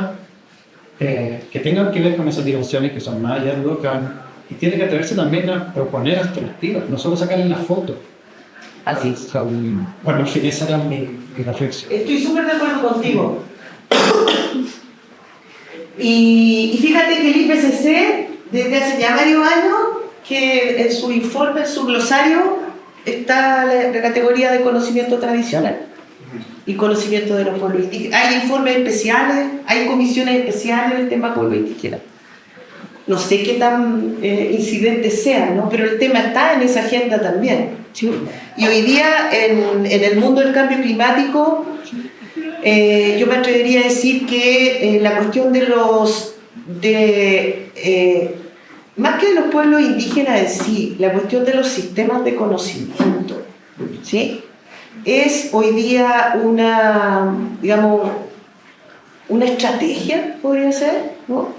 que tengan que ver con esas dimensiones que son más allá de lo que y tiene que atreverse también a proponer alternativas, no solo sacarle la foto. Así. Bueno, en fin, esa era mi reflexión. Estoy súper de acuerdo contigo. Y fíjate que el IPCC, desde hace ya varios años, que en su informe, en su glosario, está la categoría de conocimiento tradicional y conocimiento de los pueblos indígenas. Hay informes especiales, hay comisiones especiales del tema pueblo indígena. No sé qué tan incidentes sean, ¿no? Pero el tema está en esa agenda también, ¿sí? Y hoy día, en el mundo del cambio climático, yo me atrevería a decir que la cuestión de más que de los pueblos indígenas en sí, la cuestión de los sistemas de conocimiento, ¿sí? Es hoy día digamos, una estrategia, podría ser, ¿no?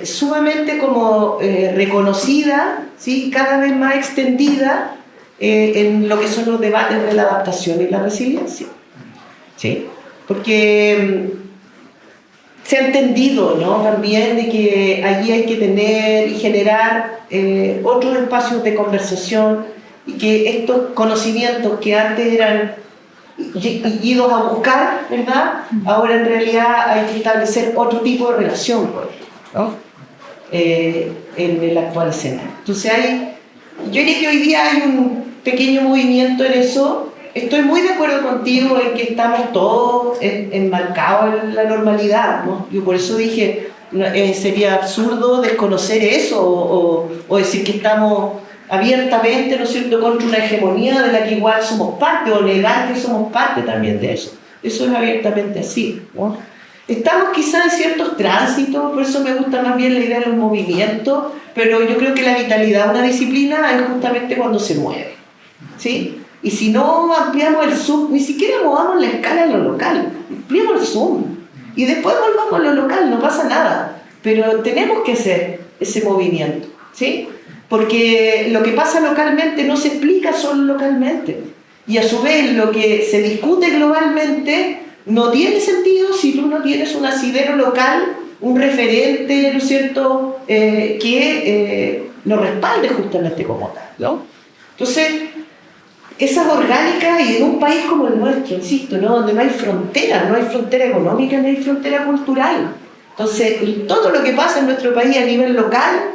Sumamente como reconocida, ¿sí? Cada vez más extendida en lo que son los debates de la adaptación y la resiliencia, ¿sí? Porque se ha entendido, ¿no? También de que allí hay que tener y generar otros espacios de conversación y que estos conocimientos que antes eran idos a buscar, ¿verdad? Ahora en realidad hay que establecer otro tipo de relación, ¿no? En el actual escenario. Entonces yo diría que hoy día hay un pequeño movimiento en eso. Estoy muy de acuerdo contigo en que estamos todos enmarcados en la normalidad, ¿no? Yo por eso dije, sería absurdo desconocer eso o decir que estamos abiertamente, ¿no es cierto?, contra una hegemonía de la que igual somos parte, o negar que somos parte también de eso. Eso es abiertamente así, ¿no? Estamos quizás en ciertos tránsitos, por eso me gusta más bien la idea de los movimientos, pero yo creo que la vitalidad de una disciplina es justamente cuando se mueve, ¿sí? Y si no ampliamos el zoom, ni siquiera movamos la escala en lo local, ampliamos el zoom y después volvamos a lo local, no pasa nada, pero tenemos que hacer ese movimiento, ¿sí? Porque lo que pasa localmente no se explica solo localmente, y a su vez lo que se discute globalmente no tiene sentido si tú no tienes un asidero local, un referente, ¿no es cierto?, que lo respalde justamente como tal, ¿no? Entonces, esas orgánicas, y en un país como el nuestro, insisto, ¿no?, donde no hay frontera económica, no hay frontera cultural. Entonces, todo lo que pasa en nuestro país a nivel local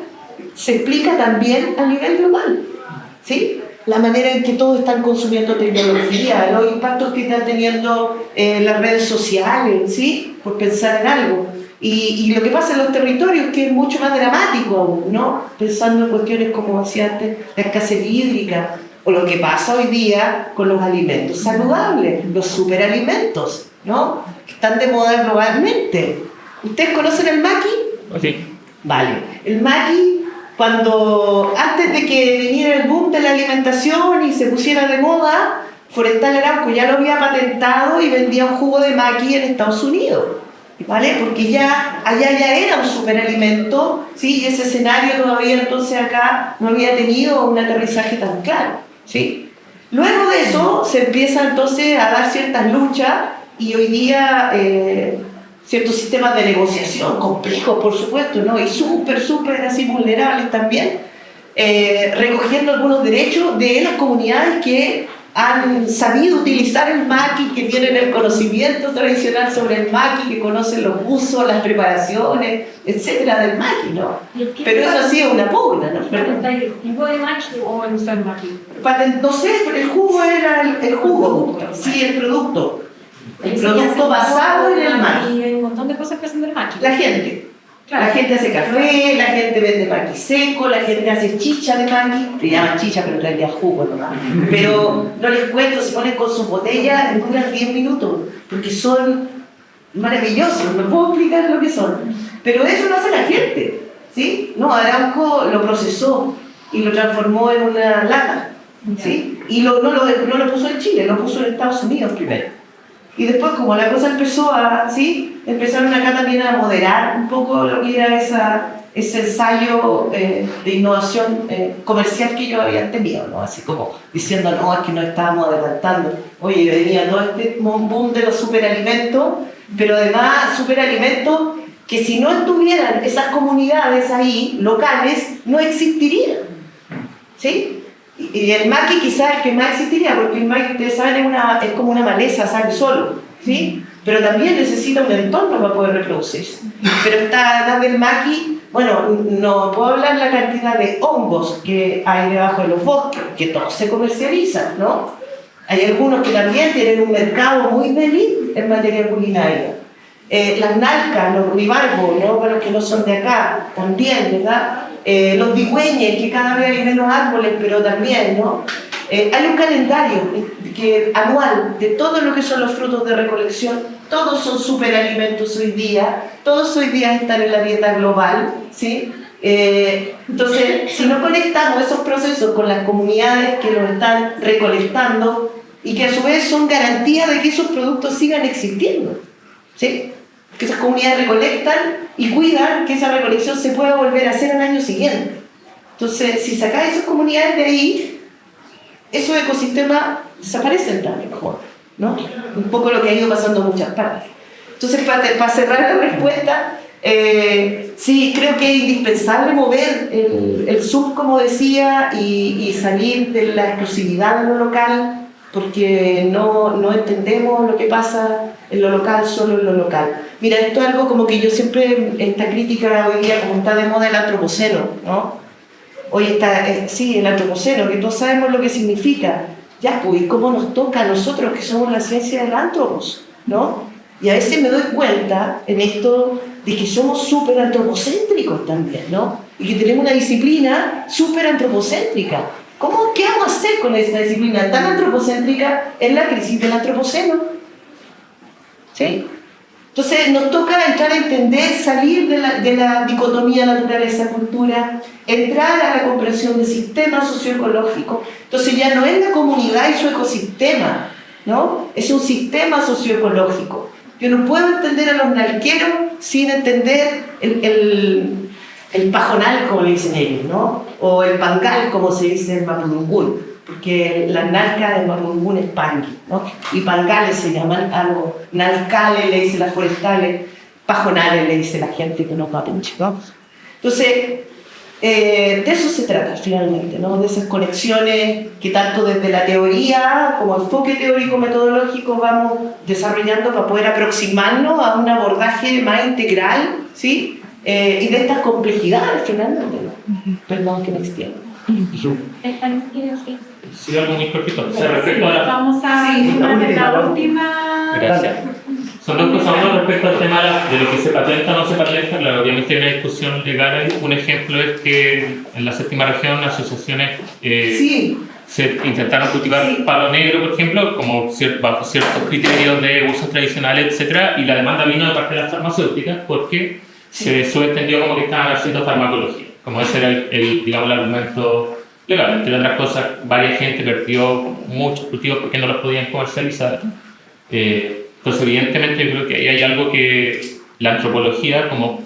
se explica también a nivel global, ¿sí? La manera en que todos están consumiendo tecnología, los impactos que están teniendo las redes sociales, ¿sí?, por pensar en algo. Y lo que pasa en los territorios, que es mucho más dramático, ¿no?, pensando en cuestiones como decía antes, la escasez hídrica, o lo que pasa hoy día con los alimentos saludables, los superalimentos, ¿no?, que están de moda globalmente. ¿Ustedes conocen el maqui? Sí. Vale. El maqui, antes de que viniera el boom de la alimentación y se pusiera de moda, Forestal Arauco ya lo había patentado y vendía un jugo de maqui en Estados Unidos, ¿vale? Porque allá ya era un superalimento, ¿sí? Y ese escenario todavía entonces acá no había tenido un aterrizaje tan claro, ¿sí? Luego de eso se empieza entonces a dar ciertas luchas y hoy día ciertos sistemas de negociación complejos, por supuesto, ¿no?, y súper así vulnerables también, recogiendo algunos derechos de las comunidades que han sabido utilizar el maqui, que tienen el conocimiento tradicional sobre el maqui, que conocen los usos, las preparaciones, etcétera, del maqui, ¿no? Pero eso ha sido una pugna, ¿no? ¿El jugo de maqui o el usar maqui? No sé, pero el jugo era el jugo, sí, el producto. El producto basado en el maqui. Y hay un montón de cosas que hacen del maqui. La gente. Claro. La gente hace café, la gente vende maqui seco, la gente hace chicha de maqui, le llaman chicha pero en realidad jugo, ¿no? Pero no les cuento, se ponen con sus botellas en duran 10 minutos, porque son maravillosos, no puedo explicar lo que son. Pero eso lo hace la gente, ¿sí? No, Arauco lo procesó y lo transformó en una lata, ¿sí? Y no lo puso en Chile, lo puso en Estados Unidos primero. Y después, como la cosa empezó empezaron acá también a moderar un poco lo que era ese ensayo de innovación comercial que ellos habían tenido, ¿no? Así como diciendo, no, es que nos estábamos adelantando. Oye, venía todo este boom de los superalimentos, pero además superalimentos que si no estuvieran esas comunidades ahí, locales, no existirían, ¿sí? Y el maqui quizás el que más existiría, porque el maqui, ustedes saben, es como una maleza, sale solo, ¿sí? Pero también necesita un entorno para poder reproducirse. Pero además del maqui, bueno, no puedo hablar la cantidad de hongos que hay debajo de los bosques, que todos se comercializan, ¿no? Hay algunos que también tienen un mercado muy débil en materia culinaria. Las nalcas, los ruibarbos, ¿no?, para los que no son de acá, también, ¿verdad? Los digüeñes, que cada vez hay menos árboles, pero también, ¿no? Hay un calendario anual de todo lo que son los frutos de recolección. Todos son superalimentos hoy día. Todos hoy día están en la dieta global, ¿sí? Entonces, si no conectamos esos procesos con las comunidades que los están recolectando y que a su vez son garantía de que esos productos sigan existiendo, ¿sí? Que esas comunidades recolectan y cuidan que esa recolección se pueda volver a hacer al año siguiente. Entonces, si sacáis esas comunidades de ahí, esos ecosistemas desaparecen también mejor, ¿no? Un poco lo que ha ido pasando en muchas partes. Entonces, para cerrar la respuesta, sí, creo que es indispensable mover el sub, como decía, y salir de la exclusividad de lo local, porque no entendemos lo que pasa en lo local, solo en lo local. Mira, esto es algo como que yo siempre, esta crítica hoy día, como está de moda el antropoceno, ¿no? Hoy está, sí, el antropoceno, que todos sabemos lo que significa. Ya, pues, ¿y cómo nos toca a nosotros que somos la ciencia del antropos, ¿no? Y a veces me doy cuenta en esto de que somos súper antropocéntricos también, ¿no? Y que tenemos una disciplina súper antropocéntrica. ¿Qué vamos a hacer con esta disciplina tan antropocéntrica en la crisis del antropoceno? ¿Sí? Entonces nos toca entrar a entender, salir de la dicotomía naturaleza-cultura, entrar a la comprensión del sistema socioecológico. Entonces ya no es la comunidad y su ecosistema, ¿no? Es un sistema socioecológico. Yo no puedo entender a los nalqueros sin entender el pajonal, como le dicen ellos, ¿no? O el pangal, como se dice en Mapudungún, porque la nalca de Mapudungún es pangui, ¿no? Y pangales se llaman algo, nalcales le dicen las forestales, pajonales le dice la gente que no es mapuche, ¿no? Entonces, de eso se trata finalmente, ¿no? De esas conexiones que tanto desde la teoría como enfoque teórico-metodológico vamos desarrollando para poder aproximarnos a un abordaje más integral, ¿sí? Y de estas complejidades finalmente, ¿no? Perdón que me extiendo. Sí, algo muy cortito. Respecto a Vamos a la última. Gracias. Son dos cosas. Uno, respecto al tema de lo que se patenta o no se patenta, claro, obviamente hay una discusión legal ahí. Un ejemplo es que en la séptima región asociaciones se intentaron cultivar palo negro, por ejemplo, como bajo ciertos criterios de usos tradicionales, etc. Y la demanda vino de parte de las farmacéuticas porque se subentendió como que estaban haciendo farmacología. Como ese era digamos, el argumento legal. Entre otras cosas, varias gente perdió muchos cultivos porque no los podían comercializar. Entonces, evidentemente, yo creo que ahí hay algo que la antropología como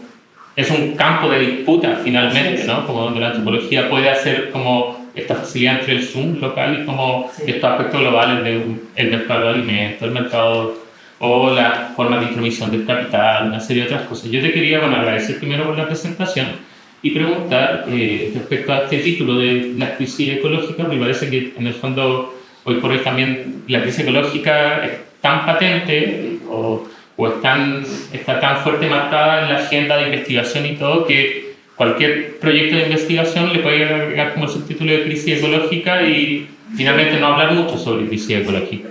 es un campo de disputa finalmente, ¿no? Como donde la antropología puede hacer como esta facilidad entre el Zoom local y como estos aspectos globales del mercado de alimentos, el mercado o la forma de intromisión del capital, una serie de otras cosas. Yo te quería agradecer primero por la presentación y preguntar respecto a este título de la crisis ecológica. Me parece que en el fondo hoy por hoy también la crisis ecológica es tan patente o está tan fuerte marcada en la agenda de investigación y todo que cualquier proyecto de investigación le puede agregar como el subtítulo de crisis ecológica y finalmente no hablar mucho sobre crisis ecológica.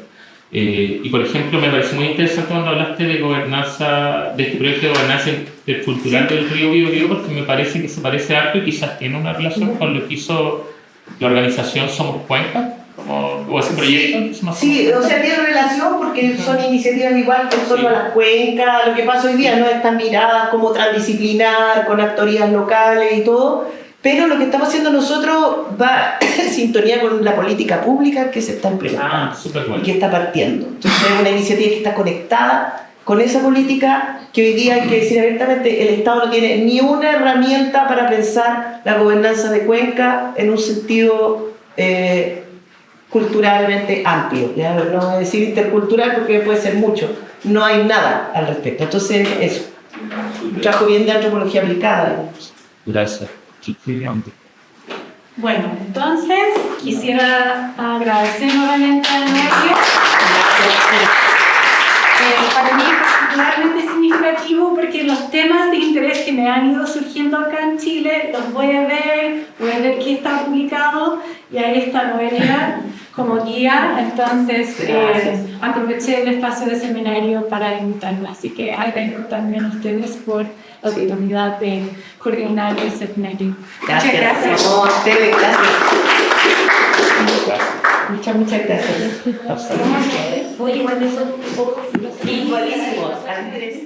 Y por ejemplo me parece muy interesante cuando hablaste de gobernanza, de este proyecto de gobernanza intercultural del río Biobío, porque me parece que se parece harto y quizás tiene una relación con lo que hizo la organización Somos Cuenca, o ese proyecto. Sí, o sea, tiene relación porque son iniciativas igual que solo a las cuencas. Lo que pasa hoy día no están miradas como transdisciplinar, con actorías locales y todo, pero lo que estamos haciendo nosotros va en sintonía con la política pública que se está implementando y que está partiendo. Entonces es una iniciativa que está conectada con esa política que hoy día, hay que decir abiertamente, el Estado no tiene ni una herramienta para pensar la gobernanza de Cuenca en un sentido culturalmente amplio, ¿ya? No voy a decir intercultural porque puede ser mucho, no hay nada al respecto. Entonces eso, un trabajo bien de antropología aplicada. Gracias. Bueno, entonces quisiera agradecer nuevamente a Noelia. Para mí es particularmente significativo porque los temas de interés que me han ido surgiendo acá en Chile los voy a ver qué está publicado y ahí está Noelia como guía. Entonces aproveché el espacio de seminario para invitarla, así que agradezco también a ustedes por la oportunidad de coordinar el seminario. Gracias. Muchas gracias. No, a ustedes, gracias. Gracias. Muchas gracias. Voy igual de eso un poco filosófico. Igualísimos, Andrés.